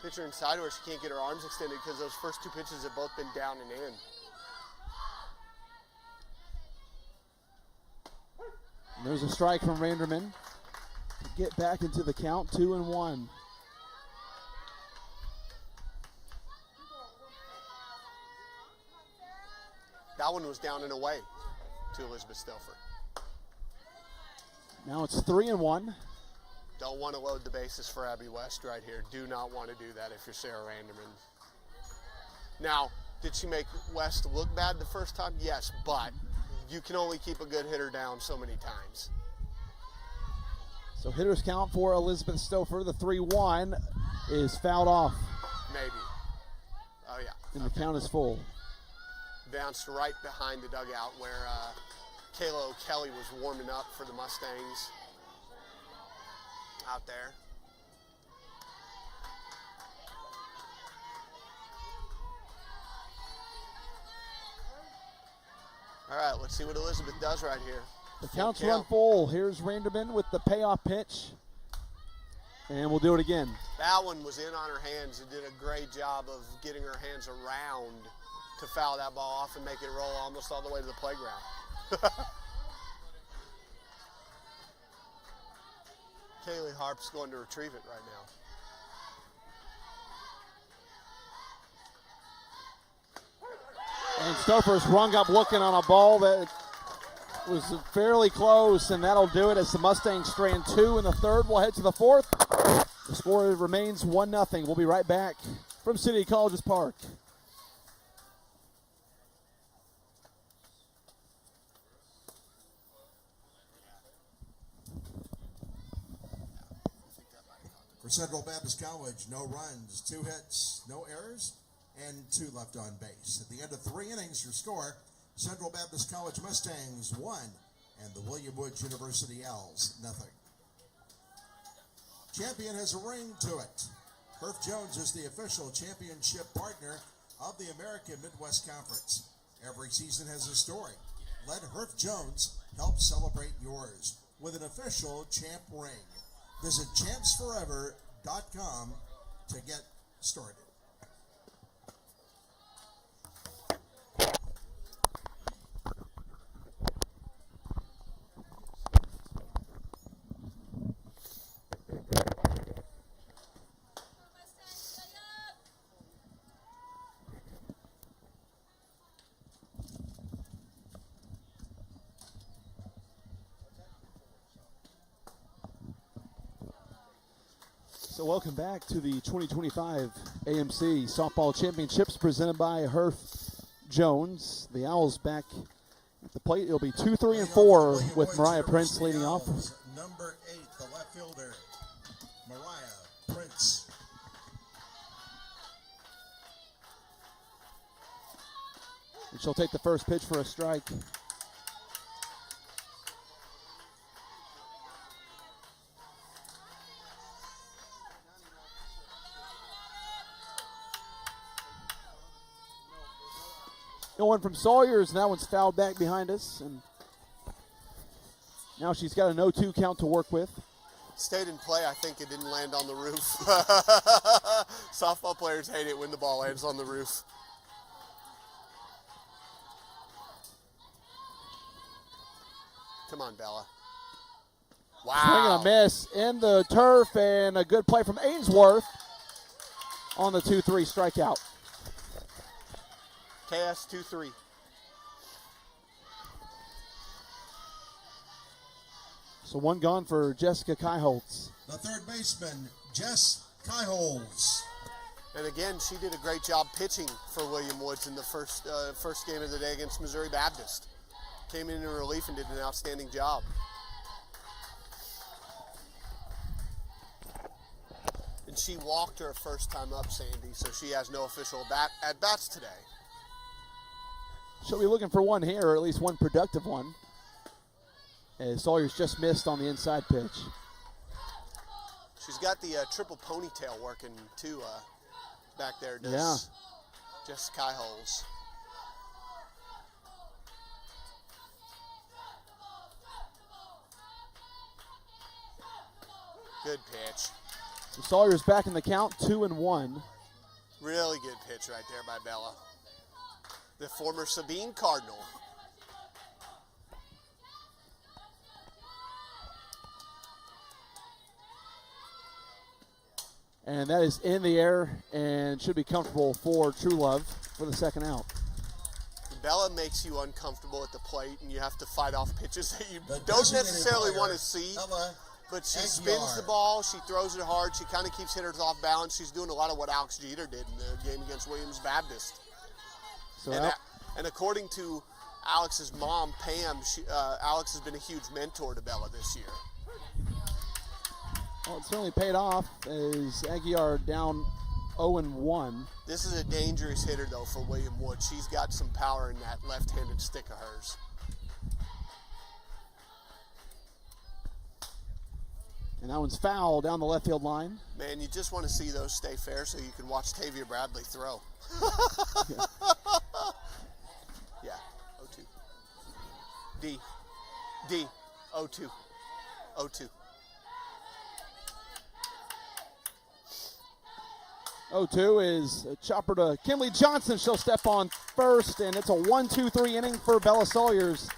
Pitch her inside where she can't get her arms extended because those first 2 pitches have both been down and in. And there's a strike from Randerman to get back into the count, 2-1. That one was down and away to Elizabeth Stouffer. Now it's 3-1. Don't want to load the bases for Abby West right here. Do not want to do that if you're Sarah Randerman. Now, did she make West look bad the first time? Yes, but you can only keep a good hitter down so many times. So hitters count for Elizabeth Stouffer. The 3-1 is fouled off, Maybe. Oh, yeah. and the count is full. bounced right behind the dugout where Kayla O'Kelly was warming up for the Mustangs out there. All right, let's see what Elizabeth does right here. The count's run full. Here's Randerman with the payoff pitch. And we'll do it again. That one was in on her hands and did a great job of getting her hands around to foul that ball off and make it roll almost all the way to the playground. Kaylee Harp's going to retrieve it right now. And Stouffer's rung up looking on a ball that was fairly close, and that'll do it as the Mustangs strand 2 in the third. We'll head to the fourth. The score remains 1-0. We'll be right back from City Colleges Park. For Central Baptist College, no runs, 2 hits, no errors, and 2 left on base. At the end of 3 innings, your score, Central Baptist College Mustangs 1 and the William Woods University Owls 0. Champion has a ring to it. Herff Jones is the official championship partner of the American Midwest Conference. Every season has a story. Let Herff Jones help celebrate yours with an official champ ring. Visit champsforever.com to get started. So welcome back to the 2025 AMC Softball Championships presented by Herff Jones. The Owls back at the plate. It'll be 2, 3, and 4 with Mariah Prince leading off. Number 8, the left fielder, Mariah Prince. And she'll take the first pitch for a strike. The one from Sawyers, and that one's fouled back behind us. And now she's got a 0-2 count to work with. Stayed in play. I think it didn't land on the roof. Softball players hate it when the ball lands on the roof. Come on, Bella. Wow. Swing and a miss in the turf, and a good play from Ainsworth on the 2-3 strikeout. KS 2-3. So one gone for Jessica Kaiholtz. The third baseman, Jess Kaiholtz. And again, she did a great job pitching for William Woods in the first game of the day against Missouri Baptist. Came in relief and did an outstanding job. And she walked her first time up, Sandy, so she has no official at-bats today. She'll be looking for one here, or at least one productive one, as Sawyer's just missed on the inside pitch. She's got the triple ponytail working too back there. Yeah. Just sky holes. Good pitch. So Sawyer's back in the count, 2-1. Really good pitch right there by Bella. The former Sabine Cardinal. And that is in the air and should be comfortable for True Love for the second out. Bella makes you uncomfortable at the plate, and you have to fight off pitches that you don't necessarily want to see. But she spins the ball, she throws it hard, she kind of keeps hitters off balance. She's doing a lot of what Alex Jeter did in the game against Williams Baptist. So and according to Alex's mom, Pam, Alex has been a huge mentor to Bella this year. Well, it certainly paid off as Aguiar down 0-1. This is a dangerous hitter, though, for William Wood. She's got some power in that left-handed stick of hers. And that one's foul down the left field line. Man, you just want to see those stay fair so you can watch Tavia Bradley throw. Yeah. Yeah, 0-2. D, 0-2. 0-2. 0-2 is a chopper to Kimberly Johnson. She'll step on first, and it's a 1-2-3 inning for Bella Sawyers.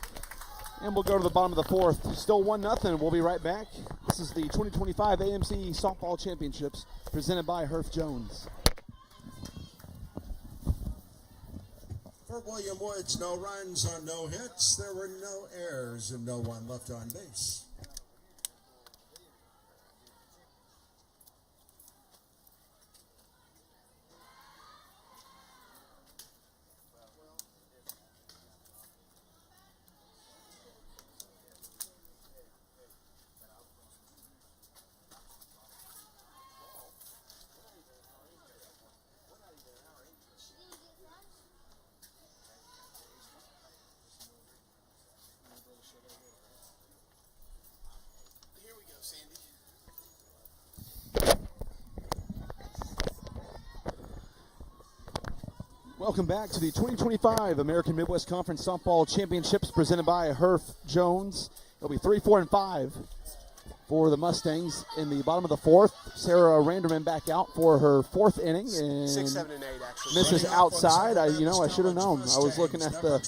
And we'll go to the bottom of the fourth. Still 1-0. We'll be right back. This is the 2025 AMC Softball Championships presented by Herff Jones. For William Woods, no runs on no hits. There were no errors and no one left on base. Here we go, Sandy. Welcome back to the 2025 American Midwest Conference Softball Championships presented by Herff Jones. It'll be 3, 4, and 5 for the Mustangs in the bottom of the fourth. Sarah Randerman back out for her fourth inning. And 6, 7, and 8, actually. Misses outside. I should have known. I was looking at the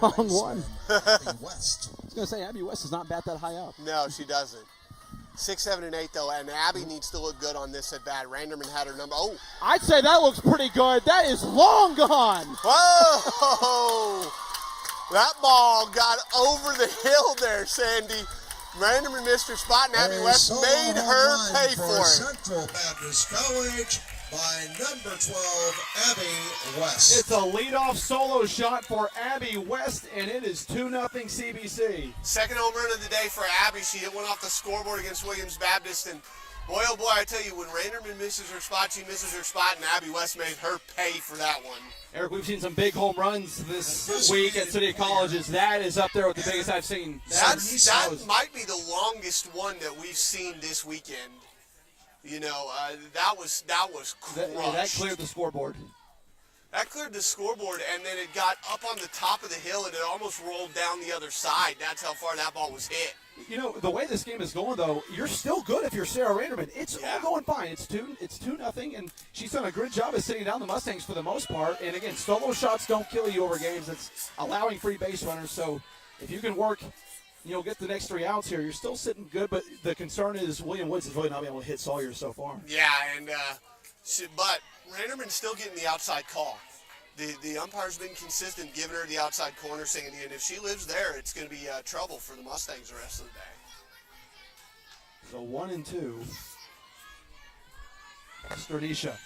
wrong one. I was going to say, Abby West does not bat that high up. No, she doesn't. 6, 7, and 8, though, and Abby needs to look good on this at bat. Randerman had her number. Oh, I'd say that looks pretty good. That is long gone. whoa! That ball got over the hill there, Sandy. Randerman missed her spot, and Abby West made her pay for it. Central Baptist College by number 12, Abby West. It's a leadoff solo shot for Abby West, and it is 2-0 CBC. Second home run of the day for Abby. She hit one off the scoreboard against Williams Baptist, and boy, oh boy, I tell you, when Randerman misses her spot, she misses her spot, and Abby West made her pay for that one. Eric, we've seen some big home runs this week at City of Colleges. That is up there with the biggest I've seen. That might be the longest one that we've seen this weekend. You know, that was crushed. That cleared the scoreboard. That cleared the scoreboard, and then it got up on the top of the hill, and it almost rolled down the other side. That's how far that ball was hit. You know, the way this game is going, though, you're still good if you're Sarah Randerman. It's all going fine. It's 2-0, and she's done a good job of sitting down the Mustangs for the most part. And, again, solo shots don't kill you over games. It's allowing free base runners. So if you can work, get the next 3 outs here, you're still sitting good. But the concern is William Woods has really not been able to hit Sawyer so far. Yeah, and but Randerman's still getting the outside call. The umpire's been consistent giving her the outside corner, Sandy, and if she lives there, it's going to be trouble for the Mustangs the rest of the day. So 1-2. Sternisha.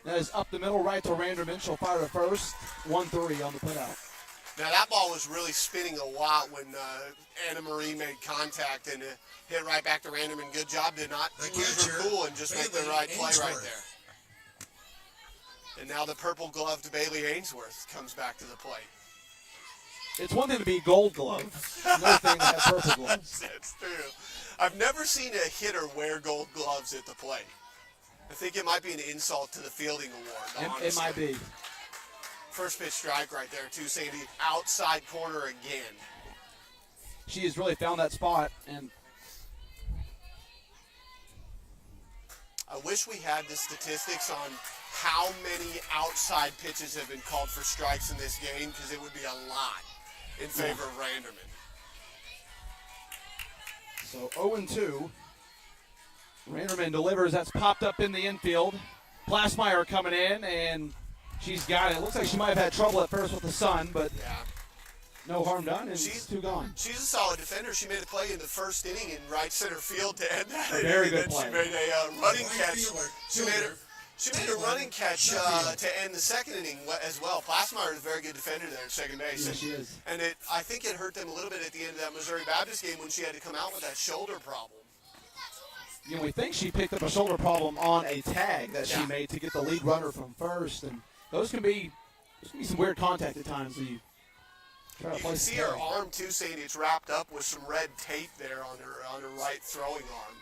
That is up the middle, right to Randerman. She'll fire to first. 1-3 on the putout. Now, that ball was really spinning a lot when Anna Marie made contact and hit right back to Randerman. Good job to not lose her cool and just make the right play right there. And now the purple-gloved Bailey Ainsworth comes back to the plate. It's one thing to be gold glove. Another thing to have purple gloves. That's true. I've never seen a hitter wear gold gloves at the plate. I think it might be an insult to the fielding award, honestly. It might be. First pitch strike right there, too, Sandy. Outside corner again. She has really found that spot. And I wish we had the statistics on how many outside pitches have been called for strikes in this game, because it would be a lot in favor of Randerman. So 0-2. Randerman delivers. That's popped up in the infield. Plasmeyer coming in, and she's got it. Looks like she might have had trouble at first with the sun, but no harm done, and it's 2 gone. She's a solid defender. She made a play in the first inning in right center field to end that. Very good play. She made a running catch. She made a running catch to end the second inning as well. Plasmeyer is a very good defender there at second base. Yes, she is. And I think it hurt them a little bit at the end of that Missouri Baptist game when she had to come out with that shoulder problem. we think she picked up a shoulder problem on a tag that she made to get the lead runner from first, and those can be some weird contact at times. You try to You can see her arm too, Sandy. It's wrapped up with some red tape there on her right throwing arm.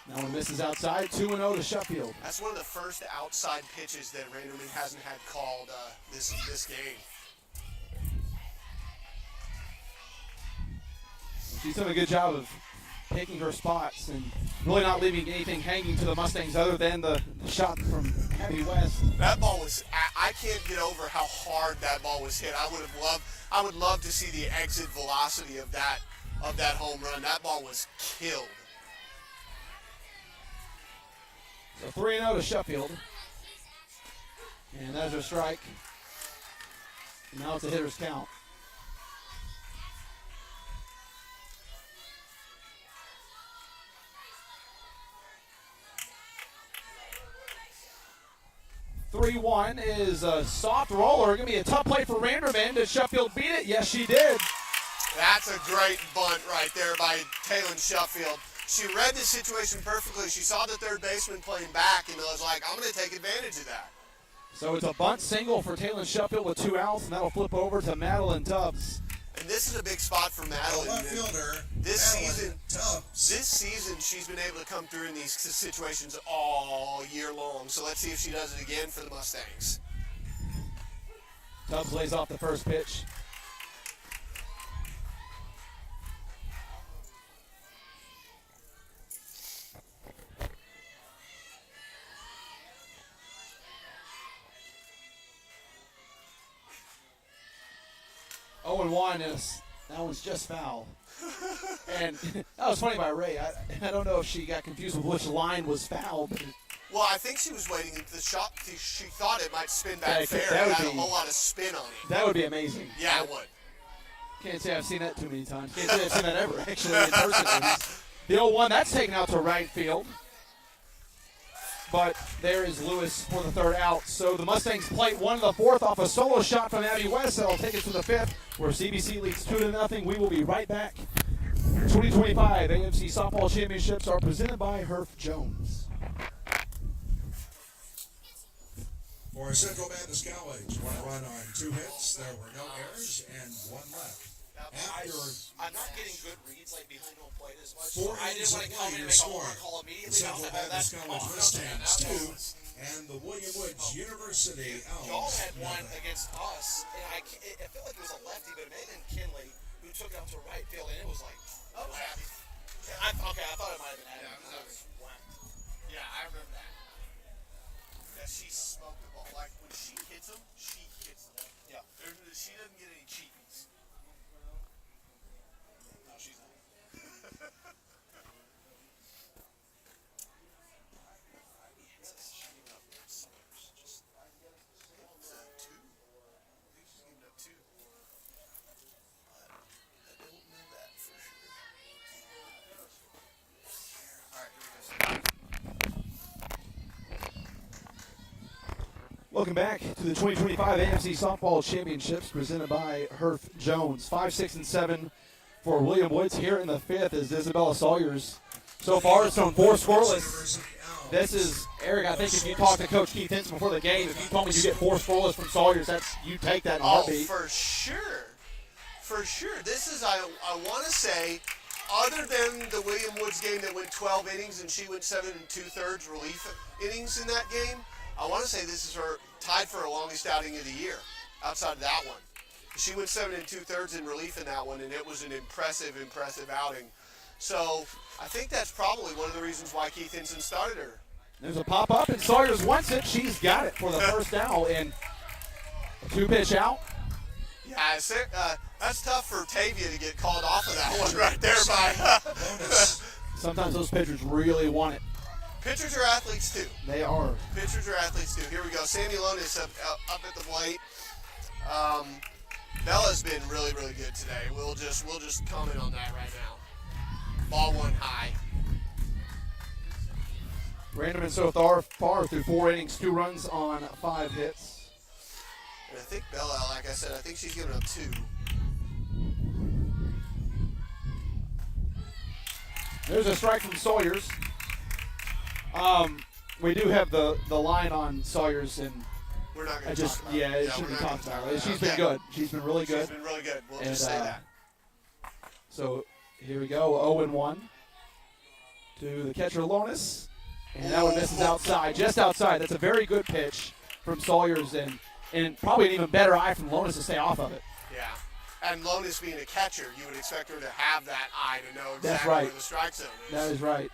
That one misses outside, 2-0 to Sheffield. That's one of the first outside pitches that Randerman hasn't had called this game. She's done a good job of taking her spots and really not leaving anything hanging to the Mustangs other than the shot from Abby West. That ball was, I can't get over how hard that ball was hit. I would love to see the exit velocity of that home run. That ball was killed. So 3-0 to Sheffield. And that's a strike. And now it's a hitter's count. (3-1) is a soft roller. Going to be a tough play for Randerman. Did Sheffield beat it? Yes, she did. That's a great bunt right there by Taylor Sheffield. She read the situation perfectly. She saw the third baseman playing back and was like, I'm going to take advantage of that. So it's a bunt single for Taylor Sheffield with 2 outs, and that'll flip over to Madeline Tubbs. And this is a big spot for Madeline. Left fielder, This Madeline Tubbs. season, she's been able to come through in these situations all year long. So let's see if she does it again for the Mustangs. Tubbs lays off the first pitch. Oh, and 1 is that one's just foul. And that was funny by Ray. I don't know if she got confused with which line was foul, but Well, I think she was waiting at the shot. She thought it might spin back fair. that It would had a be- whole lot of spin on it. that would be amazing. Yeah, it would. Can't say I've seen that too many times. Can't say I've seen that ever, actually, in person. at least. The 0-1, that's taken out to right field. But there is Lewis for the third out. So the Mustangs plate 1 to the 4th off a solo shot from Abby West. That'll take us to the 5th, where CBC leads 2-0. We will be right back. 2025 AMC Softball Championships are presented by Herf Jones. For Central Baptist College, 1 run on 2 hits. There were no errors and 1 left. I'm not getting good reads like behind home plate as much. 4 I didn't want to come in and make a home run call immediately. Central I was Baptist like, College Mustangs 2, and the William Woods University Y'all Owls. had one nothing. against us, and I felt like it was a lefty, but it may have been Kinley who took it out to right field, and it was like, oh, Abby. I thought it might have been Abby. Yeah, I remember that. Yeah, she smoked the ball. Like, when she hits them, she hits them. Yeah. She doesn't get any cheapies. No, she's not. Welcome back to the 2025 AMC Softball Championships presented by Herf Jones. 5, 6, and 7 for William Woods. Here in the 5th is Isabella Sawyers. So far, it's thrown 4 scoreless. This is, Eric, I think if you talked to Coach Keith Hinson before the game, if you told me you get 4 scoreless from Sawyers, you take that in a Oh, heartbeat. for sure. For sure. This is, I want to say, other than the William Woods game that went 12 innings and she went 7 2/3 relief innings in that game, I want to say this is her tied for her longest outing of the year outside of that one. She went 7 2/3 in relief in that one, and it was an impressive outing. So I think that's probably one of the reasons why Keith Hinson started her. There's a pop-up, and Sawyers wants it. She's got it for the first out, and a 2-pitch out. Yeah, that's tough for Tavia to get called off of that one right there by. Sometimes those pitchers really want it. Pitchers are athletes too. They are. Pitchers are athletes too. Here we go. Sammy Lonis up at the plate. Bella's been really good today. We'll just comment on that right now. Ball 1 high. Randerman so far through 4 innings, 2 runs on 5 hits. And I think Bella, like I said, I think she's giving up 2. There's a strike from Sawyers. We do have the line on Sawyers, and We're not I going to just, talk about yeah, it. it shouldn't we're be not talked gonna about. talk She's okay. been good. She's been really good. She's been really good. We'll And, just say that. So here we go, 0-1 to the catcher, Lonis. And that one misses outside, just outside. That's a very good pitch from Sawyers, and probably an even better eye from Lonis to stay off of it. Yeah. And Lonis being a catcher, you would expect her to have that eye to know That's exactly right. where the strike zone is. That is right.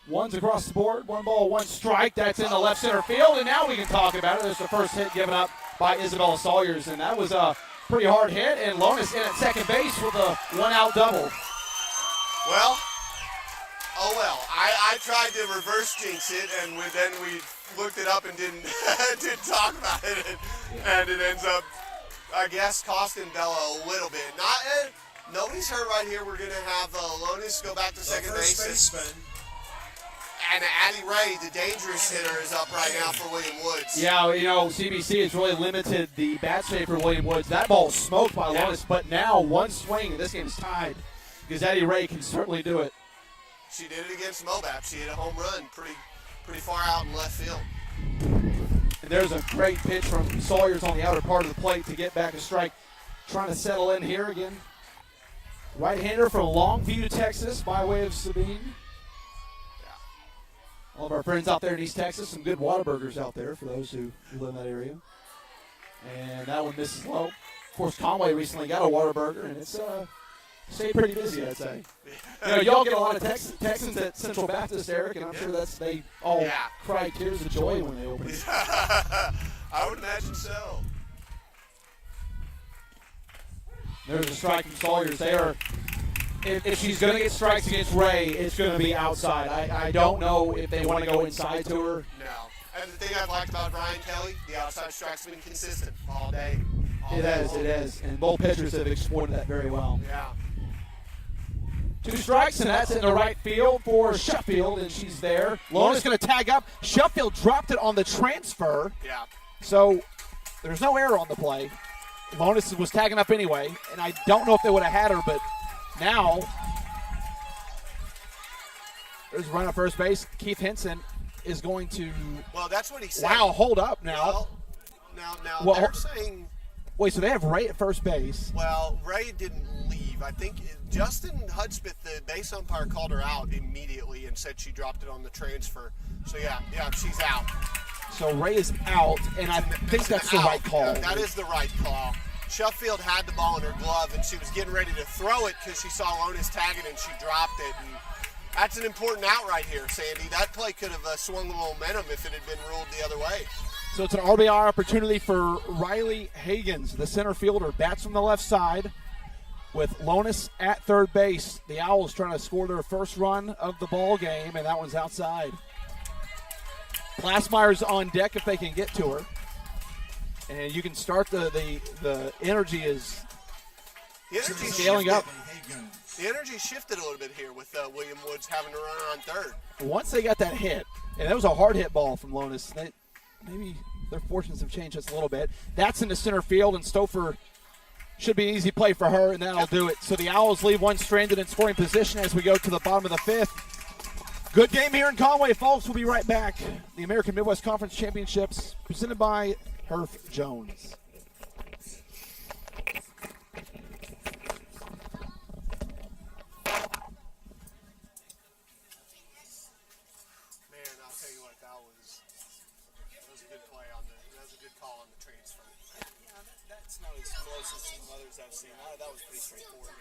One's across the board, 1 ball, 1 strike. That's in the left center field, and now we can talk about it. There's the first hit given up by Isabella Sawyers, and that was a pretty hard hit, and Lonis in at second base with a 1-out double. Well, oh well. I tried to reverse jinx it, and then we looked it up and didn't talk about it, and it ends up, I guess, costing Bella a little bit. Nobody's hurt right here. We're going to have Lonis go back to second base. And Addie Ray, the dangerous hitter, is up right now for William Woods. Yeah, you know, CBC has really limited the bat speed for William Woods. That ball was smoked by Lonis, but now one swing, and this game is tied because Addie Ray can certainly do it. She did it against Mobap. She hit a home run pretty far out in left field. And there's a great pitch from Sawyers on the outer part of the plate to get back a strike. Trying to settle in here again. Right-hander from Longview, Texas, by way of Sabine. All of our friends out there in East Texas, some good Whataburgers out there for those who live in that area. And that one misses low. Of course, Conway recently got a Whataburger, and it's stayed pretty busy, I'd say. You know, y'all get a lot of Texans at Central Baptist, Eric, and I'm sure they all cry tears of joy when they open it. I would imagine so. There's a strike from Sawyers there. If she's going to get strikes against Ray, it's going to be outside. I don't know if they want to go inside to her. No. And the thing I've liked about Brian Kelly, the outside strikes have been consistent all day. It has. And both pitchers have exploited that very well. Yeah. 2 strikes, and that's in the right field for Sheffield, and she's there. Lonis going to tag up. Sheffield dropped it on the transfer. Yeah. So there's no error on the play. Lonis was tagging up anyway, and I don't know if they would have had her, but now there's a run at first base. Keith Henson is going to. Well, that's what he said. Wow, hold up now. Well, they're saying. Wait, so they have Ray at first base. Well, Ray didn't leave. I think Justin Hudspeth, the base umpire, called her out immediately and said she dropped it on the transfer. So, yeah, she's out. So Ray is out, and I think that's the right call. That is the right call. Sheffield had the ball in her glove, and she was getting ready to throw it because she saw Lonis tag it, and she dropped it. And that's an important out right here, Sandy. That play could have swung the momentum if it had been ruled the other way. So it's an RBI opportunity for Riley Hagens, the center fielder. Bats from the left side with Lonis at third base. The Owls trying to score their first run of the ball game, and that one's outside. Glassmeyer's on deck if they can get to her. And you can start the energy is scaling up. The energy shifted a little bit here with William Woods having to run her on third. Once they got that hit, and that was a hard hit ball from Lonis, maybe their fortunes have changed just a little bit. That's in the center field, and Stouffer should be an easy play for her, and that'll do it. So the Owls leave one stranded in scoring position as we go to the bottom of the 5th. Good game here in Conway, folks. We'll be right back. The American Midwest Conference Championships presented by Herf Jones. Man, I'll tell you what, that was a good play that was a good call on the transfer. Yeah, that's not as close as some others I've seen. That was pretty straightforward.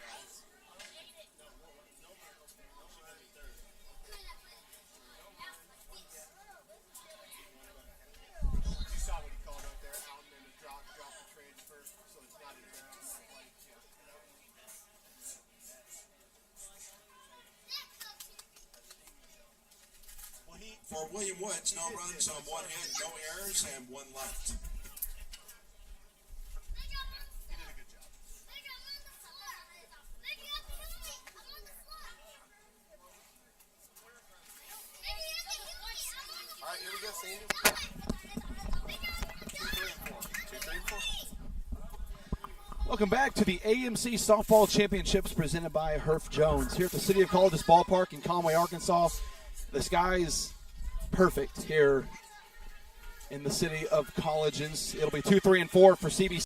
You saw what he called out there, out and then a drop the transfer, so it's not even on that play. For William Woods, no runs on 1 hit, no errors, and 1 left. He did a good job. All right, here we go, Sandy. 2, 3, and 4. 2, 3, and 4. Welcome back to the AMC Softball Championships presented by Herff Jones here at the City of Colleges Ballpark in Conway, Arkansas. The sky is perfect here in the City of Colleges. It'll be 2, 3, and 4 for CBC.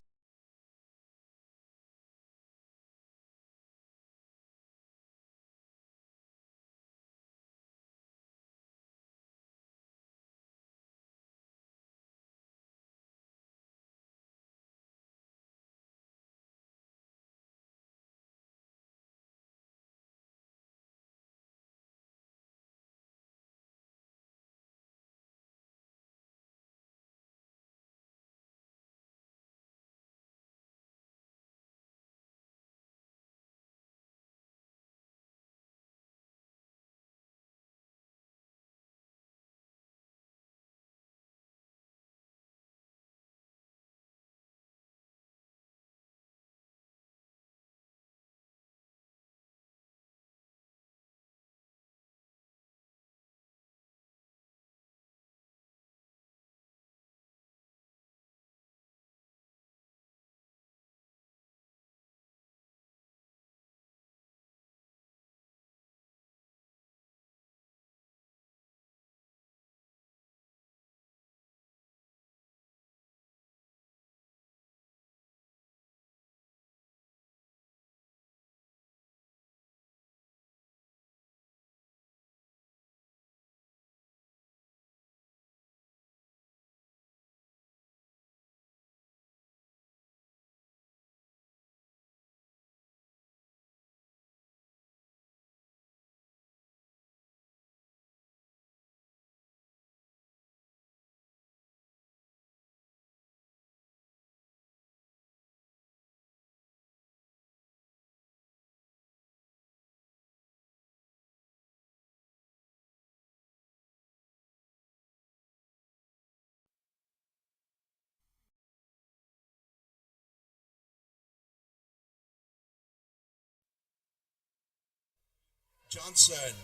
Johnson.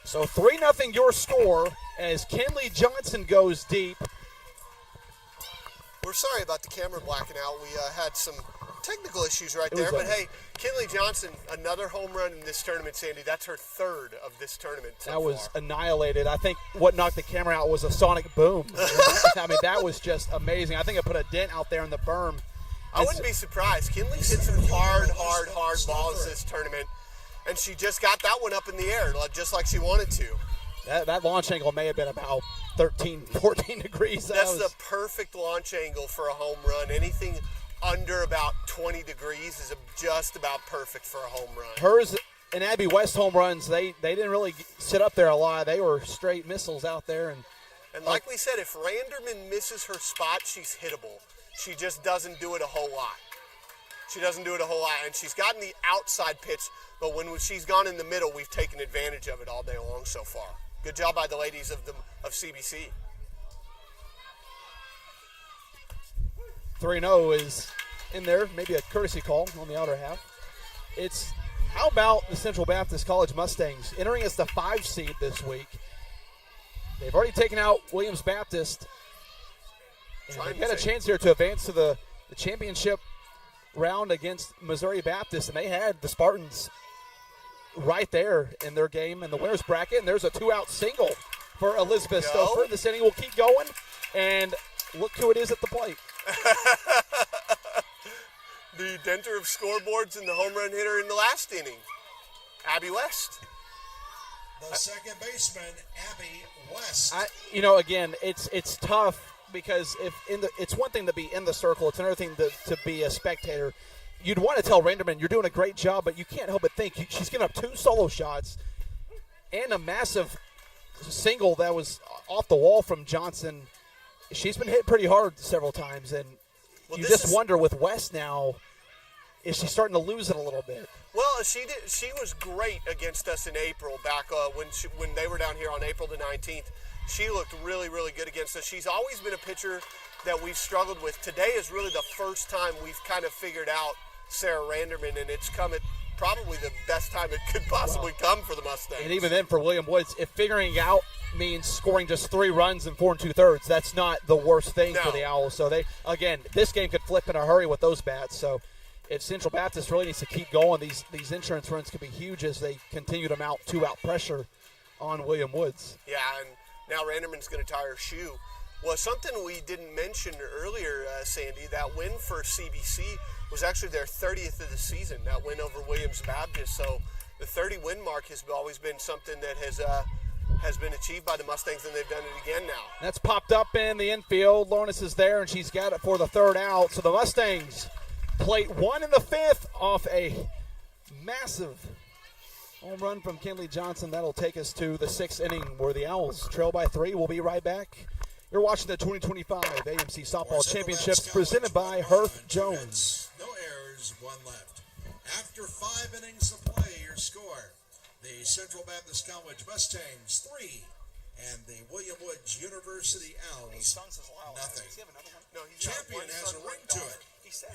So 3-0 your score as Kenley Johnson goes deep. We're sorry about the camera blacking out. We had some technical issues right there. But hey, Kenley Johnson, another home run in this tournament, Sandy. That's her third of this tournament so That was far. annihilated. I think what knocked the camera out was a sonic boom. I mean, that was just amazing. I think it put a dent out there in the berm. I wouldn't be surprised. Kenley's hit some hard balls this tournament. And she just got that one up in the air, just like she wanted to. That launch angle may have been about 13, 14 degrees. That's the perfect launch angle for a home run. Anything under about 20 degrees is just about perfect for a home run. Hers and Abby West home runs, they didn't really sit up there a lot. They were straight missiles out there. And like we said, if Randerman misses her spot, she's hittable. She just doesn't do it a whole lot. And she's gotten the outside pitch, but when she's gone in the middle, we've taken advantage of it all day long so far. Good job by the ladies of CBC. 3-0 is in there, maybe a courtesy call on the outer half. How about the Central Baptist College Mustangs entering as the 5 seed this week? They've already taken out Williams Baptist. And they've got a chance here to advance to the championship round against Missouri Baptist, and they had the Spartans right there in their game in the winner's bracket, and there's a 2-out single for Elizabeth Stouffer. This inning will keep going, and look who it is at the plate. The denter of scoreboards and the home run hitter in the last inning, Abby West. The second baseman, Abby West. Again, it's tough because it's one thing to be in the circle, it's another thing to be a spectator. You'd want to tell Randerman, you're doing a great job, but you can't help but think she's given up 2 solo shots and a massive single that was off the wall from Johnson. She's been hit pretty hard several times, and you just wonder with West now, is she starting to lose it a little bit? Well, she was great against us in April, back when they were down here on April the 19th. She looked really, really good against us. She's always been a pitcher that we've struggled with. Today is really the first time we've kind of figured out Sarah Randerman, and it's come at probably the best time it could possibly come for the Mustangs. And even then for William Woods, if figuring out means scoring just 3 runs in 4 2/3, that's not the worst thing for the Owls. So this game could flip in a hurry with those bats. So if Central Baptist really needs to keep going, these insurance runs could be huge as they continue to mount 2-out pressure on William Woods. Yeah, and now Randerman's going to tie her shoe. Well, something we didn't mention earlier, Sandy, that win for CBC was actually their 30th of the season, that win over Williams Baptist. So the 30-win mark has always been something that has been achieved by the Mustangs, and they've done it again now. That's popped up in the infield. Lawrence is there, and she's got it for the 3rd out. So the Mustangs plate 1 in the 5th off a massive home run from Kinley Johnson. That'll take us to the 6th inning where the Owls trail by 3. We'll be right back. You're watching the 2025 AMC Softball Championships presented by Herff Jones. No errors, 1 left. After 5 innings of play, your score: the Central Baptist College Mustangs 3 and the William Woods University Owls nothing. Champion has a ring to it.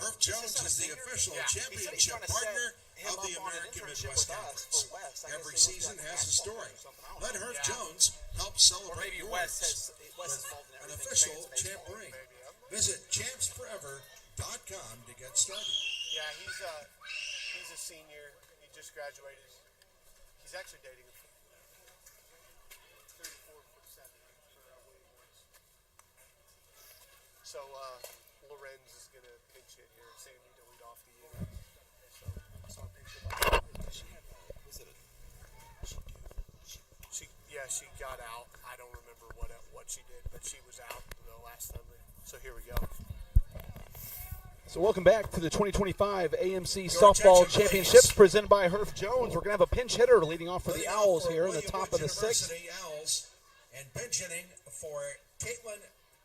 Herff Jones is the official championship partner of the American Midwest Conference. Every season has a story. Let Herff Jones help celebrate yours with an official champ ring. Visit champsforever.com to get started. Yeah, he's a senior. He just graduated. He's actually dating a 34'7" for William Woods. So Lorenz is going to pinch hit here. Sandy to lead off the inning. So she got out. I don't remember what she did, but she was out the last time. So here we go. So welcome back to the 2025 AMC Softball Championships presented by Herff Jones. We're going to have a pinch hitter leading off for the Owls here in the top of the 6th. Owls, and pinch hitting for Caitlin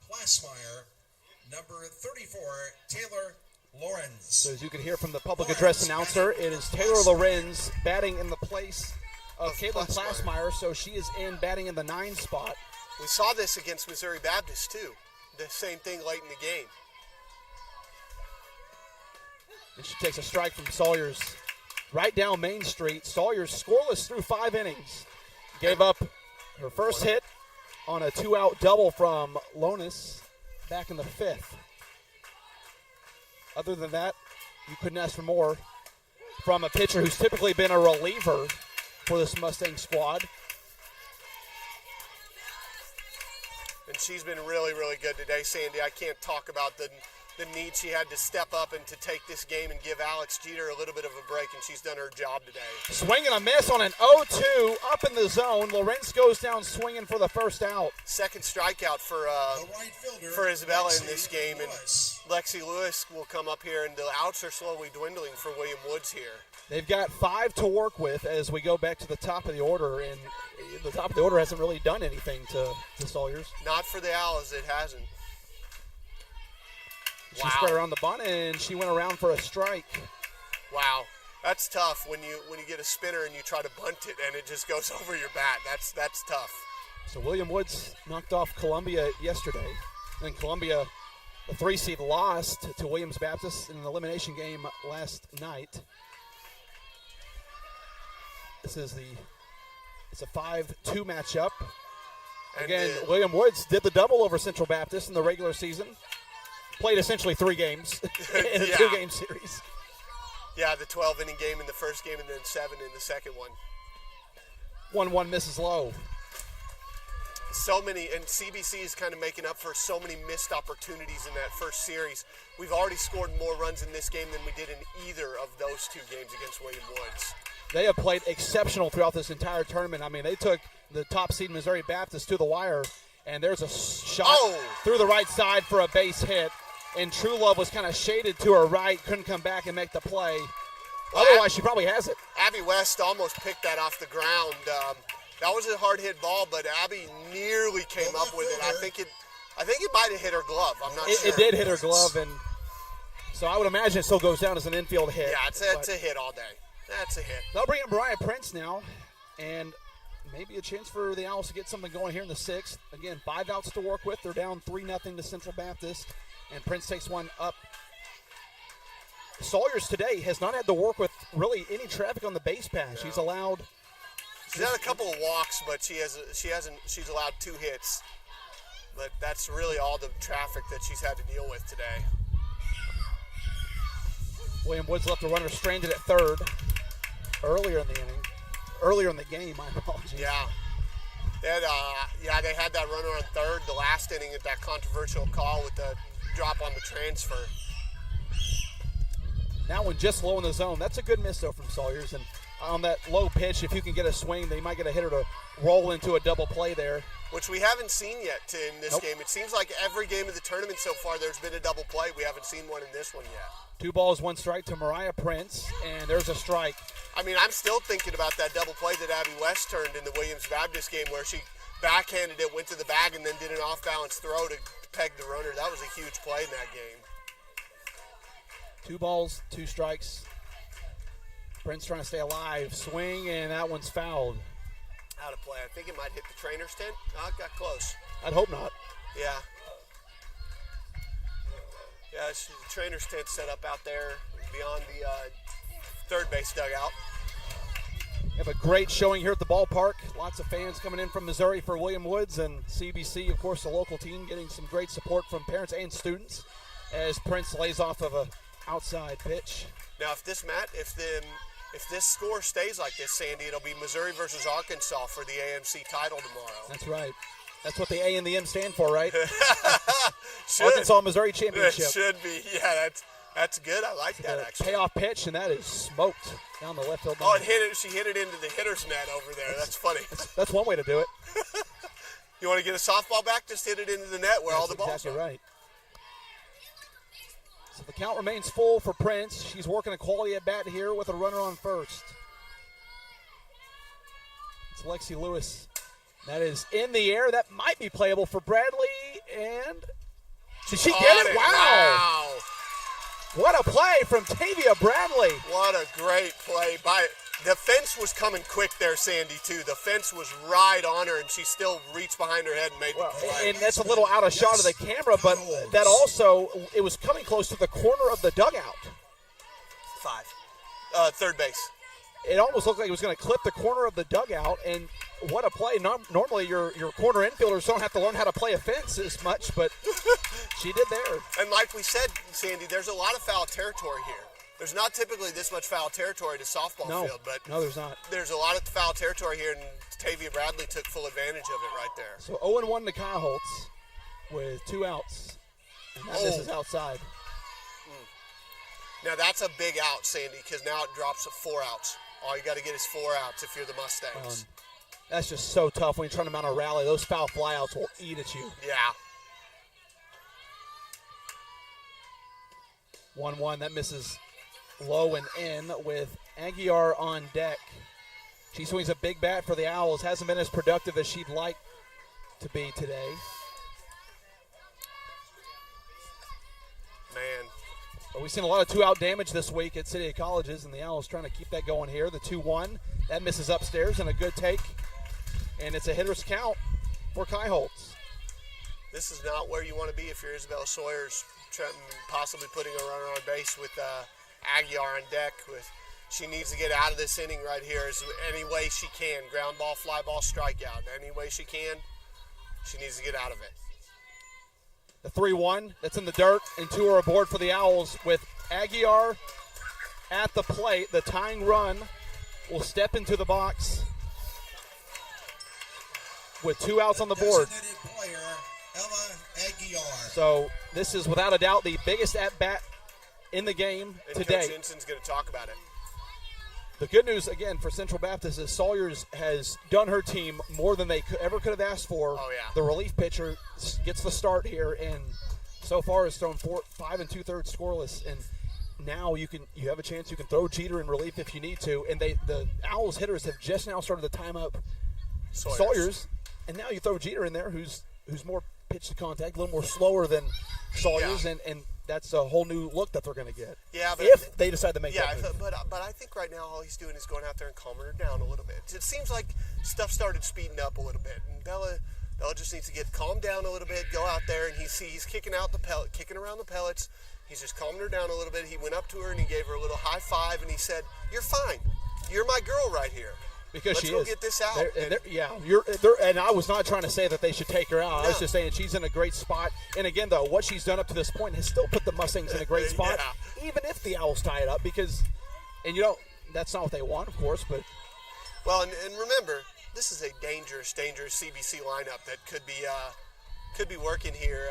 Plasmeyer, number 34, Taylor Lorenz. So as you can hear from the public address announcer, it is Taylor Lorenz batting in the place of Caitlin Plasmeyer, so she is batting in the 9 spot. We saw this against Missouri Baptist, too. The same thing late in the game. And she takes a strike from Sawyers right down Main Street. Sawyers scoreless through 5 innings. Gave up her first hit on a 2-out double from Lonis back in the 5th. Other than that, you couldn't ask for more from a pitcher who's typically been a reliever for this Mustang squad. And she's been really, really good today, Sandy. I can't talk about the need she had to step up and to take this game and give Alex Jeter a little bit of a break, and she's done her job today. Swing and a miss on an 0-2 up in the zone. Lorenz goes down swinging for the first out. Second strikeout for Isabella in this game, and Lexi Lewis will come up here, and the outs are slowly dwindling for William Woods here. They've got 5 to work with as we go back to the top of the order, and the top of the order hasn't really done anything to Sawyers. Not for the Owls, it hasn't. She spread around the bunt, and she went around for a strike. Wow, that's tough when you get a spinner and you try to bunt it and it just goes over your bat. That's tough. So William Woods knocked off Columbia yesterday. Then Columbia, the 3 seed, lost to Williams Baptist in an elimination game last night. It's a 5-2 matchup. Again, William Woods did the double over Central Baptist in the regular season. Played essentially 3 games in a 2-game series. Yeah, the 12-inning game in the first game and then 7 in the second one. 1-1 misses low. So many, and CBC is kind of making up for so many missed opportunities in that first series. We've already scored more runs in this game than we did in either of those 2 games against William Woods. They have played exceptional throughout this entire tournament. I mean, they took the top seed Missouri Baptist to the wire, and there's a shot through the right side for a base hit. And True Love was kind of shaded to her right, couldn't come back and make the play. Otherwise, she probably has it. Abby West almost picked that off the ground. That was a hard hit ball, but Abby nearly came up with it. I think it might have hit her glove. I'm not sure. It did hit her glove, and so I would imagine it still goes down as an infield hit. Yeah, it's a hit all day. That's a hit. They'll bring in Mariah Prince now, and maybe a chance for the Owls to get something going here in the 6th. Again, 5 outs to work with. They're down 3-0 to Central Baptist, and Prince takes one up Sawyers today has not had to work with really any traffic on the base pass. She's allowed. She's had a couple of walks, but she's allowed 2 hits. But that's really all the traffic that she's had to deal with today. William Woods left a runner stranded at third earlier in the inning. Earlier in the game, my apologies. Yeah. They had that runner on third the last inning at that controversial call with the drop on the transfer. That one just low in the zone. That's a good miss, though, from Sawyers. And on that low pitch, if you can get a swing, they might get a hitter to roll into a double play there. Which we haven't seen yet in this game. It seems like every game of the tournament so far there's been a double play. We haven't seen one in this one yet. 2 balls, 1 strike to Mariah Prince, and there's a strike. I mean, I'm still thinking about that double play that Abby West turned in the Williams Baptist game where she backhanded it, went to the bag, and then did an off-balance throw to peg the runner. That was a huge play in that game. 2 balls, 2 strikes. Prince trying to stay alive. Swing, and that one's fouled. Out of play. I think it might hit the trainer's tent. Oh, it got close. I'd hope not. Yeah. Yeah, the trainer's tent set up out there beyond the third base dugout. We have a great showing here at the ballpark. Lots of fans coming in from Missouri for William Woods, and CBC, of course, the local team, getting some great support from parents and students as Prince lays off of a outside pitch. Now, if this score stays like this, Sandy, it'll be Missouri versus Arkansas for the AMC title tomorrow. That's right. That's what the A and the M stand for, right? Should. Arkansas Missouri Championship. It should be. Yeah, that's good. I like that, actually. Payoff pitch, and that is smoked down the left field line. Oh, she hit it into the hitter's net over there. That's funny. That's one way to do it. You want to get a softball back? Just hit it into the net where all the balls exactly are. Right. So the count remains full for Prince. She's working a quality at bat here with a runner on first. It's Lexi Lewis. That is in the air. That might be playable for Bradley. And did she get it? Wow. What a play from Tavia Bradley. What a great play. The fence was coming quick there, Sandy, too. The fence was right on her, and she still reached behind her head and made the play. And that's a little out of shot of the camera, but that also, it was coming close to the corner of the dugout. 5. Third base. It almost looked like it was going to clip the corner of the dugout, and what a play. Normally your corner infielders don't have to learn how to play a fence as much, but she did there. And like we said, Sandy, there's a lot of foul territory here. There's not typically this much foul territory to softball field, but no, there's not. There's a lot of foul territory here, and Tavia Bradley took full advantage of it right there. So 0-1 to Kyle Holtz with 2 outs, and that misses outside. Now that's a big out, Sandy, because now it drops to 4 outs. All you got to get is 4 outs if you're the Mustangs. That's just so tough when you're trying to mount a rally. Those foul flyouts will eat at you. Yeah. 1-1, that misses low and in with Aguiar on deck. She swings a big bat for the Owls. Hasn't been as productive as she'd like to be today. Man. But we've seen a lot of 2-out damage this week at City of Colleges, and the Owls trying to keep that going here. The 2-1, that misses upstairs, and a good take. And it's a hitter's count for Kai Holtz. This is not where you want to be if you're Isabella Sawyers, possibly putting a runner on base with Aguiar on deck. She needs to get out of this inning right here any way she can. Ground ball, fly ball, strikeout. Any way she can, she needs to get out of it. The 3-1, that's in the dirt, and 2 are aboard for the Owls with Aguiar at the plate. The tying run will step into the box with 2 outs on the board. Player, Ella Aguiar. So this is without a doubt the biggest at-bat in the game today. Coach Jensen's going to talk about it. The good news, again, for Central Baptist is Sawyers has done her team more than they ever could have asked for. Oh, yeah. The relief pitcher gets the start here, and so far has thrown 5 2/3 scoreless. And now you have a chance. You can throw Jeter in relief if you need to. And the Owls hitters have just now started to time up Sawyers. And now you throw Jeter in there, who's more pitch to contact, a little more slower than Sawyers, Yeah. and that's a whole new look that they're going to get. Yeah, but if they decide to make that move. but I think right now all he's doing is going out there and calming her down a little bit. It seems like stuff started speeding up a little bit, and Bella just needs to get calmed down a little bit, go out there, and he's kicking around the pellets, He's just calmed her down a little bit. He went up to her and he gave her a little high five and he said, "You're fine. You're my girl right here. Because Let's she go is. get this out." And I was not trying to say that they should take her out. I was just saying she's in a great spot. And again, though, what she's done up to this point has still put the Mustangs in a great spot, even if the Owls tie it up. Because, that's not what they want, of course. But well, and remember, this is a dangerous CBC lineup that could be working here.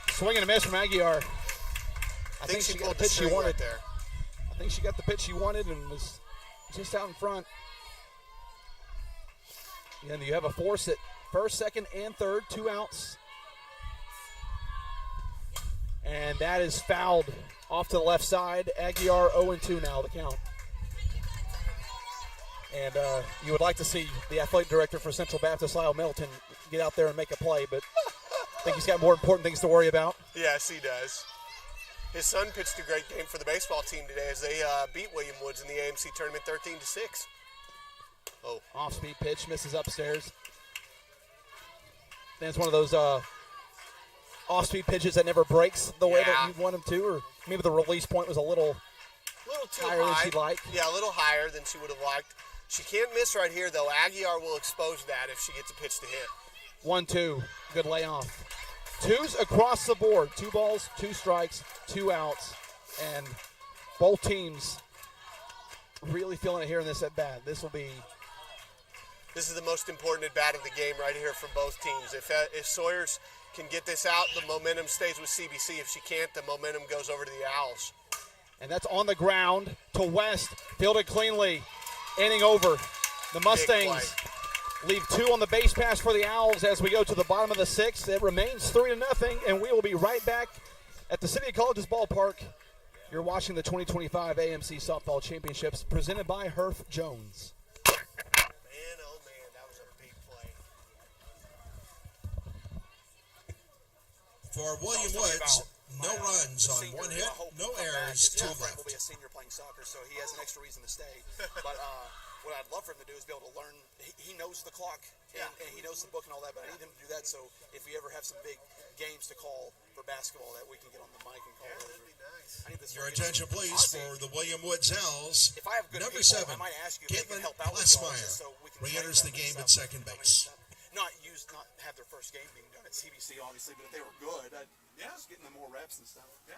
Swing and a miss from Aguiar. I think she got the pitch she wanted right there. I think she got the pitch she wanted and was just out in front. And you have a force at first, second, and third, 2 outs. And that is fouled off to the left side. Aguiar 0-2 now, the count. And you would like to see the athletic director for Central Baptist, Lyle Middleton, get out there and make a play, but I think he's got more important things to worry about. Yes, he does. His son pitched a great game for the baseball team today as they beat William Woods in the AMC tournament 13-6. Oh. Off-speed pitch, misses upstairs. Then it's one of those off-speed pitches that never breaks the way that you want him to, or maybe the release point was a little too higher than she'd like. Yeah, a little higher than she would have liked. She can't miss right here, though. Aguiar will expose that if she gets a pitch to hit. 1-2, good layoff. 2s across the board. 2 balls, 2 strikes, 2 outs, and both teams really feeling it here in this at bat. This is the most important at bat of the game right here for both teams. If Sawyers can get this out, the momentum stays with CBC. If she can't, the momentum goes over to the Owls. And that's on the ground to West, fielded cleanly, inning over. The Mustangs leave 2 on the base pass for the Owls as we go to the bottom of the 6th. It remains 3-0, and we will be right back at the City of College's ballpark. You're watching the 2025 AMC Softball Championships presented by Herff Jones. Man, oh man, that was a big play. For William Woods, no runs on 1 hit, no errors, 2 left. Will be a senior playing soccer, so he has an extra reason to stay. But what I'd love for him to do is be able to learn. He knows the clock and he knows the book and all that, but I need him to do that so if we ever have some big games to call for basketball that we can get on the mic and call it. That'd be nice. I need this. Your attention, please, for the William Woods Owls. If I have good Number people, 7, I might ask you if they Caitlin can help out with calls Glassmeyer just so we can re-enters the game at second base. Not have their first game being done at CBC, obviously, but if they were good, just getting them more reps and stuff. Yeah.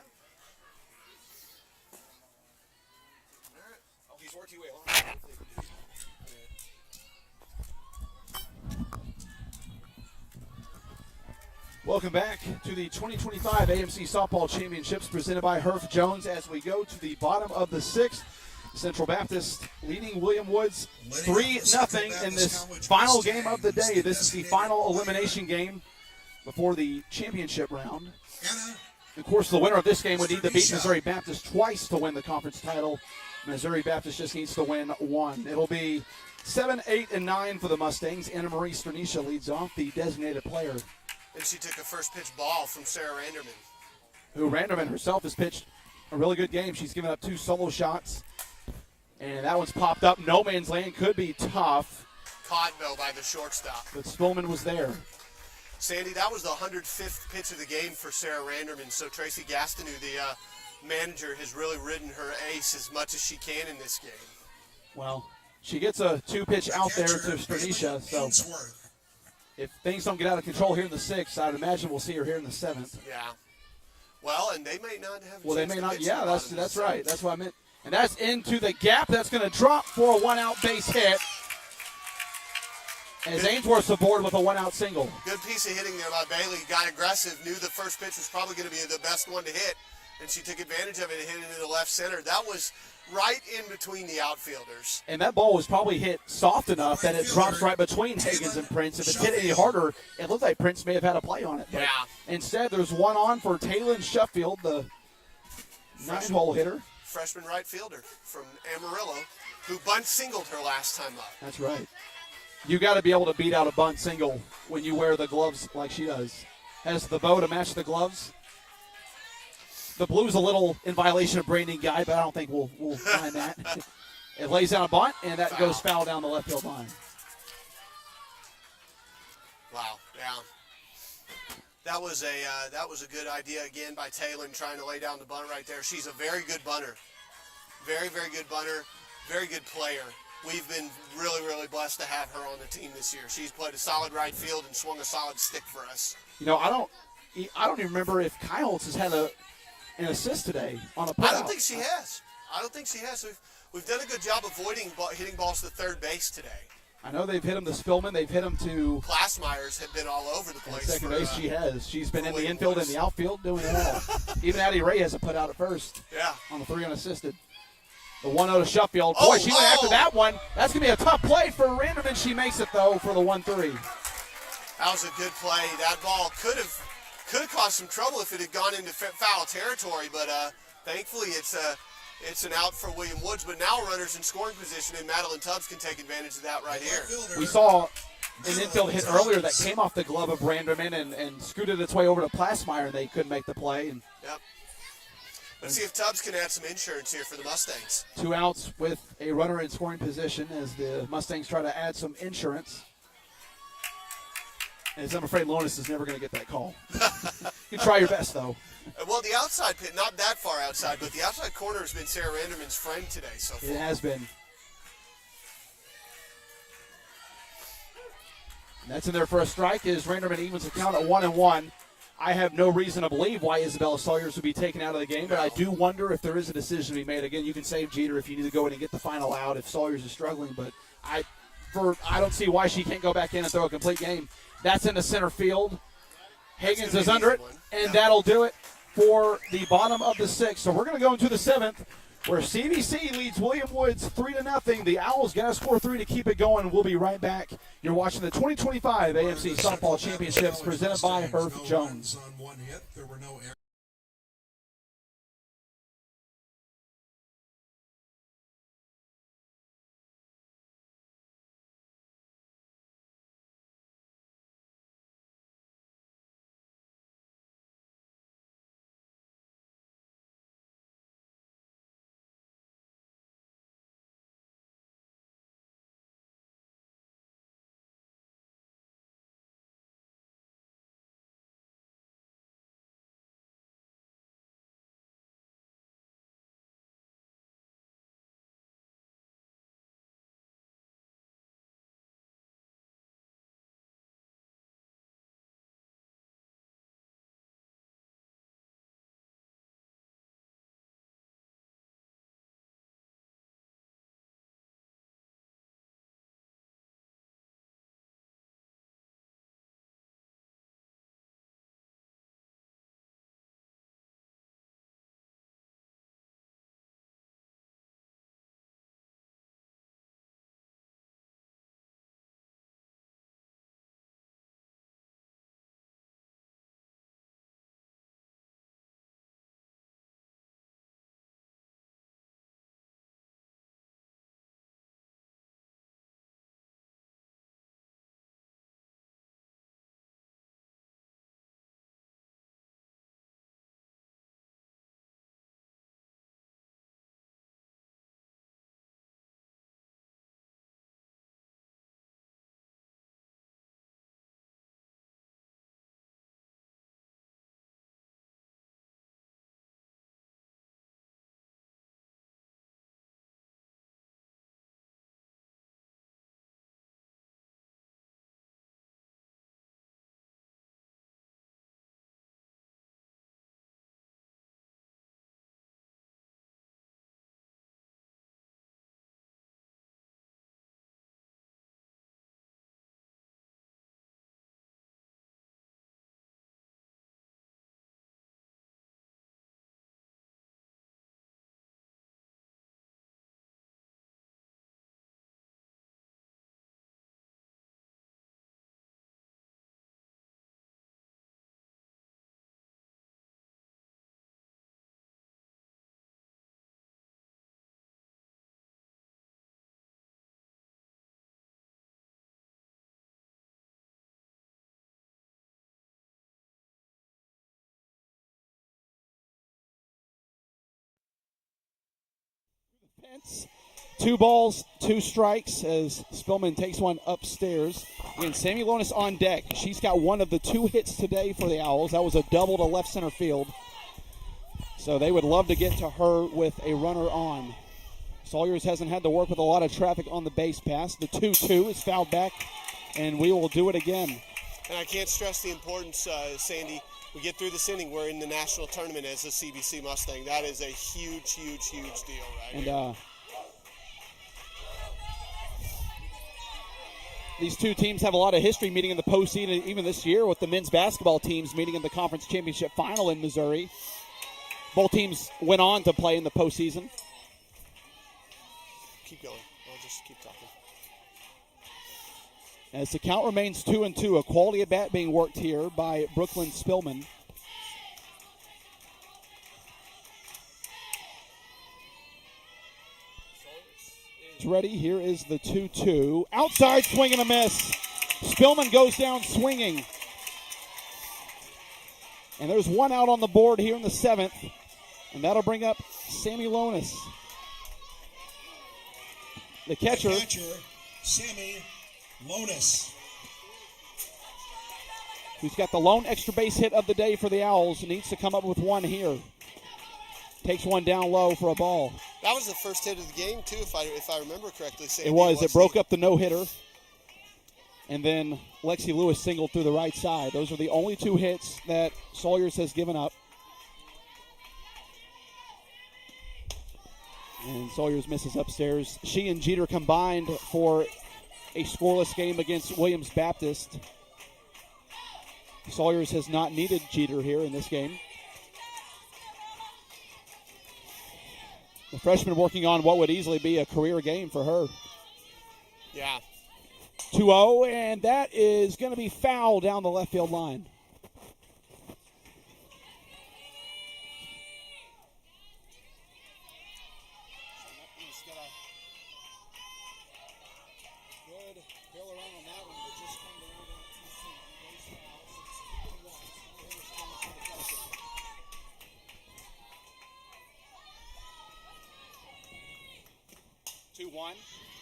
All right. He's worked you way along. Welcome back to the 2025 AMC Softball Championships presented by Herff Jones as we go to the bottom of the 6th. Central Baptist leading William Woods 3-0 in this final game of the day. This is the final elimination game before the championship round. Of course, the winner of this game would need to beat Missouri Baptist twice to win the conference title. Missouri Baptist just needs to win 1. It'll be 7, 8, and 9 for the Mustangs. Anna Marie Sternisha leads off, the designated player. And she took a first pitch ball from Sarah Randerman. Who Randerman herself has pitched a really good game. She's given up 2 solo shots. And that one's popped up. No man's land could be tough. Caught, though, by the shortstop. But Spillman was there. Sandy, that was the 105th pitch of the game for Sarah Randerman. So Tracy Gastineau, the manager, has really ridden her ace as much as she can in this game. Well, she gets a 2-pitch out there to Sternisha. So if things don't get out of control here in the 6th, I'd imagine we'll see her here in the 7th. Yeah. Well, and they may not have. Well, they may not. Yeah, that's right. That's what I meant. And that's into the gap. That's going to drop for a 1-out base hit. As Ainsworth's aboard with a 1-out single. Good piece of hitting there by Bailey. Got aggressive. Knew the first pitch was probably going to be the best one to hit. And she took advantage of it and hit it into the left center. That was right in between the outfielders. And that ball was probably hit soft enough that it drops right between Higgins and Prince. If it hit any harder, it looked like Prince may have had a play on it. But instead, there's one on for Taylor Sheffield, the 9-hole hitter. Freshman right fielder from Amarillo, who bunt singled her last time up. That's right. You got to be able to beat out a bunt single when you wear the gloves like she does. Has the bow to match the gloves. The blue's a little in violation of Brandon Guy, but I don't think we'll find that. It lays down a bunt, and that goes foul down the left field line. Wow, yeah. That was a good idea again by Taylor trying to lay down the bunt right there. She's a very good bunter. Very, very good bunter. Very good player. We've been really, really blessed to have her on the team this year. She's played a solid right field and swung a solid stick for us. You know, I don't even remember if Kyles has had an assist today on a putout. I don't think she has. We've done a good job avoiding hitting balls to third base today. I know they've hit him to Spillman. They've hit him to Glassmeyer's have been all over the place. Second base, she has. She's been in the infield and the outfield doing it all. Even Addie Ray has a put out at first. Yeah. On the 3 unassisted. The 1-0 to Sheffield. Boy, she went after that one. That's going to be a tough play for Randerman. She makes it, though, for the 1-3. That was a good play. That ball could have caused some trouble if it had gone into foul territory, but thankfully it's an out for William Woods. But now runners in scoring position, and Madeline Tubbs can take advantage of that right here. We saw an infield hit earlier that came off the glove of Randerman and scooted its way over to Plasmeyer, and they couldn't make the play. And yep. Let's see if Tubbs can add some insurance here for the Mustangs. 2 outs with a runner in scoring position as the Mustangs try to add some insurance. As I'm afraid Lonis is never going to get that call. You try your best, though. Well, the outside pit, not that far outside, but the outside corner has been Sarah Randerman's friend today so far. It has been. And that's in there for a strike as Randerman evens the count at 1-1. I have no reason to believe why Isabella Sawyers would be taken out of the game, but I do wonder if there is a decision to be made. Again, you can save Jeter if you need to go in and get the final out if Sawyers is struggling, but I don't see why she can't go back in and throw a complete game. That's into center field. Higgins is under it, and that'll do it for the bottom of the 6th. So we're going to go into the 7th, where CBC leads William Woods 3-0. The Owls got to score 3 to keep it going. We'll be right back. You're watching the 2025 AMC Softball Championships presented by Hearth Jones. On one hit, there were no errors. Pence 2 balls, 2 strikes as Spillman takes one upstairs. And Sammy Lonis on deck. She's got one of the 2 hits today for the Owls. That was a double to left center field. So they would love to get to her with a runner on. Sawyers hasn't had to work with a lot of traffic on the base pass. The 2-2 is fouled back, and we will do it again. And I can't stress the importance, Sandy. We get through this inning, we're in the national tournament as a CBC Mustang. That is a huge, huge, huge deal right here. These 2 teams have a lot of history meeting in the postseason, even this year with the men's basketball teams meeting in the conference championship final in Missouri. Both teams went on to play in the postseason. Keep going. I'll just keep talking. As the count remains 2-2, a quality at bat being worked here by Brooklyn Spillman. It's ready. Here is the 2-2. Outside swing and a miss. Spillman goes down swinging. And there's 1 out on the board here in the 7th. And that'll bring up Sammy Lonis. The catcher, Sammy Lonis. who's got the lone extra base hit of the day for the Owls, needs to come up with 1 here. Takes 1 down low for a ball. That was the first hit of the game, too, if I remember correctly. Sandy. It was. It broke up the no-hitter. And then Lexi Lewis singled through the right side. Those are the only 2 hits that Sawyers has given up. And Sawyers misses upstairs. She and Jeter combined for a scoreless game against Williams Baptist. Sawyers has not needed Jeter here in this game. The freshman working on what would easily be a career game for her. Yeah. 2-0, and that is going to be foul down the left field line.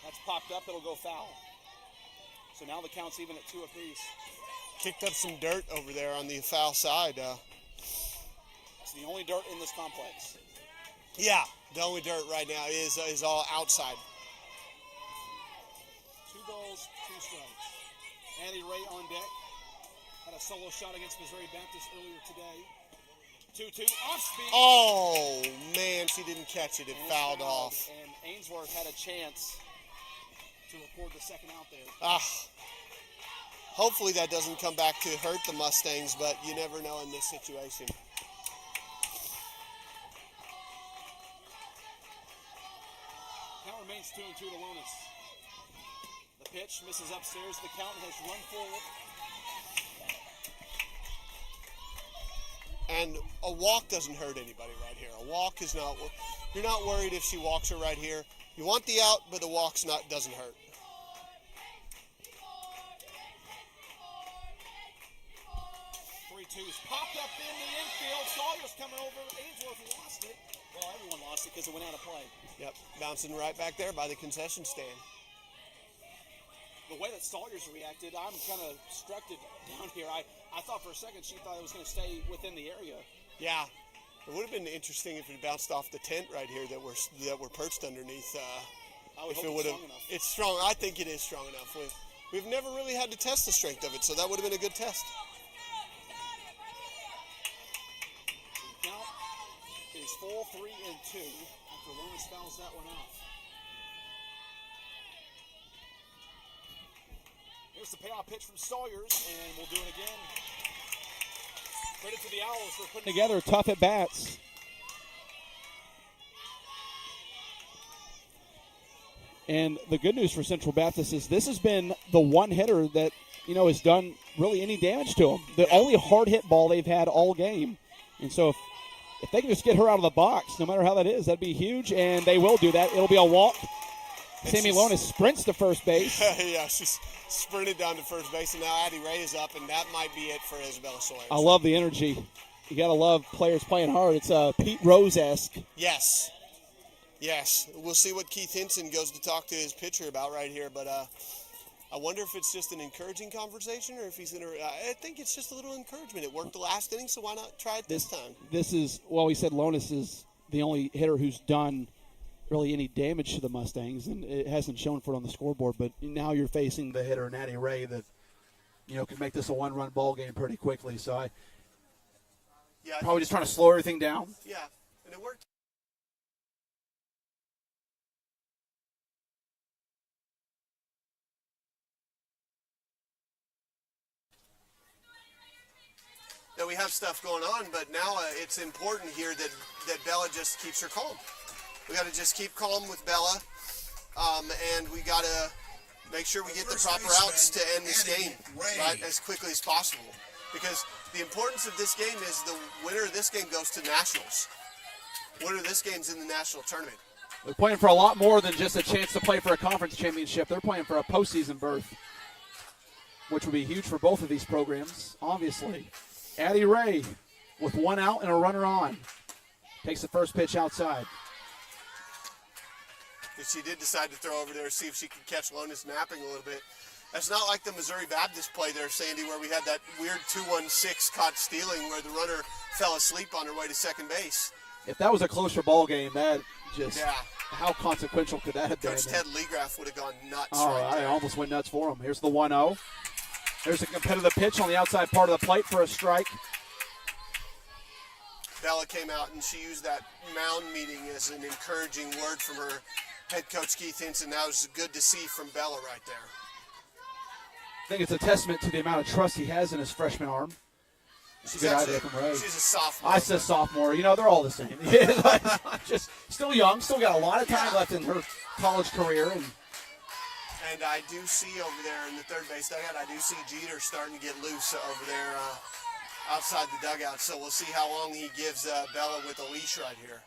That's popped up. It'll go foul. So now the count's even at 2 apiece. Kicked up some dirt over there on the foul side. That's the only dirt in this complex. Yeah, the only dirt right now is all outside. 2 balls, 2 strikes. Addie Ray on deck. Had a solo shot against Missouri Baptist earlier today. 2-2 off speed. Oh, man, she didn't catch it. It fouled off. And Ainsworth had a chance to record the second out there. Hopefully that doesn't come back to hurt the Mustangs, but you never know in this situation. Count remains 2-2 to Lonis. The pitch misses upstairs. The count has run forward. And a walk doesn't hurt anybody right here. A walk is not, you're not worried if she walks her right here. You want the out, but the walk's doesn't hurt. 3-2's popped up in the infield. Sawyer's coming over. Ainsworth lost it. Well, everyone lost it because it went out of play. Yep, bouncing right back there by the concession stand. The way that Sawyers reacted, I'm kind of struck down here. I thought for a second she thought it was going to stay within the area. Yeah, it would have been interesting if it bounced off the tent right here that we're perched underneath. I would if hope it would it's have, strong enough. it's strong. I think it is strong enough. We've never really had to test the strength of it, so that would have been a good test. The count is 4-3-2 after Lonis fouls that one off. Here's the payoff pitch from Sawyers, and we'll do it again. Credit to the Owls for putting together tough at bats. And the good news for Central Baptist is this has been the one hitter that, has done really any damage to them. The only hard hit ball they've had all game. And so if they can just get her out of the box, no matter how that is, that'd be huge. And they will do that. It'll be a walk. Sammy Lonis sprints to first base. Yeah, she's sprinted down to first base, and now Addie Ray is up, and that might be it for Isabella Sawyers. I love the energy. You got to love players playing hard. It's Pete Rose-esque. Yes. Yes, we'll see what Keith Hinson goes to talk to his pitcher about right here, but I wonder if it's just an encouraging conversation or if he's I think it's just a little encouragement. It worked the last inning, so why not try it this time? This is, well, he said Lonis is the only hitter who's done really any damage to the Mustangs, and it hasn't shown for it on the scoreboard, but now you're facing the hitter, Natty Ray, that, can make this a one-run ball game pretty quickly, so probably just trying to slow everything down. Yeah, and it worked. That we have stuff going on, but now it's important here that Bella just keeps her calm. We got to just keep calm with Bella, and we got to make sure we get the proper outs to end this game right as quickly as possible. Because the importance of this game is the winner of this game goes to nationals. Winner of this game's in the national tournament. They're playing for a lot more than just a chance to play for a conference championship. They're playing for a postseason berth, which would be huge for both of these programs, obviously. Addie Ray with one out and a runner on. Takes the first pitch outside. She did decide to throw over there to see if she could catch Lonis napping a little bit. That's not like the Missouri Baptist play there, Sandy, where we had that weird 2-1-6 caught stealing where the runner fell asleep on her way to second base. If that was a closer ball game, that just how consequential could that have been? Coach Ted Leagraff would have gone nuts. Oh, right there. I almost went nuts for him. Here's the 1-0. There's a competitive pitch on the outside part of the plate for a strike. Bella came out and she used that mound meeting as an encouraging word from her head coach Keith Hinson. That was good to see from Bella right there. I think it's a testament to the amount of trust he has in his freshman arm. She's good idea from Ray. She's a sophomore. I said sophomore. They're all the same. Just still young, still got a lot of time left in her college career. And I do see over there in the third base dugout, I do see Jeter starting to get loose over there outside the dugout. So we'll see how long he gives Bella with a leash right here.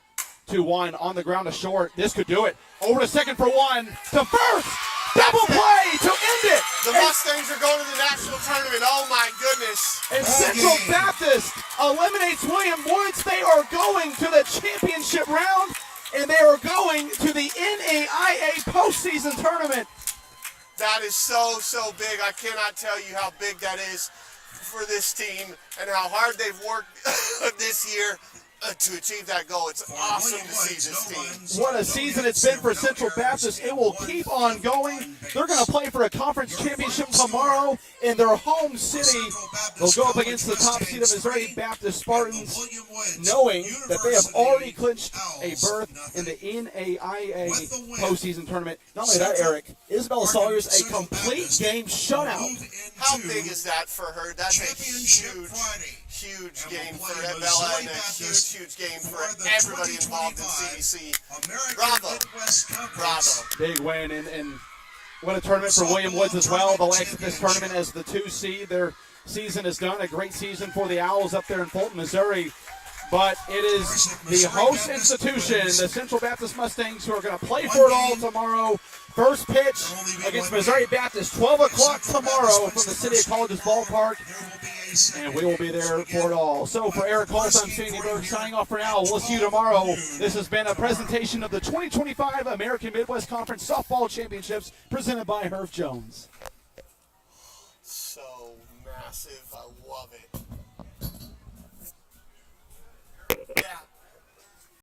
2-1 on the ground to short. This could do it. Over to second for one. To first. Double play to end it. The Mustangs are going to the national tournament. Oh, my goodness. And Central Baptist eliminates William Woods. They are going to the championship round, and they are going to the NAIA postseason tournament. That is so big. I cannot tell you how big that is for this team and how hard they've worked this year to achieve that goal. It's awesome to see this team. What a season it's been for Central Baptist. It will keep on going. They're going to play for a conference championship tomorrow in their home city. They'll go up against the top seed of Missouri Baptist Spartans, knowing that they have already clinched a berth in the NAIA postseason tournament. Not only that, Eric, Isabella Sawyer's a complete game shutout. How big is that for her? That's a huge game for Bella and a huge game for everybody involved in CBC. Bravo. Big win, and what a tournament for William Woods as well. They'll exit this tournament as the 2 seed. Their season is done. A great season for the Owls up there in Fulton, Missouri. But it is the host institution, the Central Baptist Mustangs, who are going to play for it all tomorrow. First pitch against Missouri Baptist, 12 o'clock tomorrow from the City of College's ballpark. And we will be there for it all. So for Eric Holt, I'm Sandy Berg signing off for now. We'll see you tomorrow. This has been a presentation of the 2025 American Midwest Conference Softball Championships presented by Herb Jones. So massive. I love it.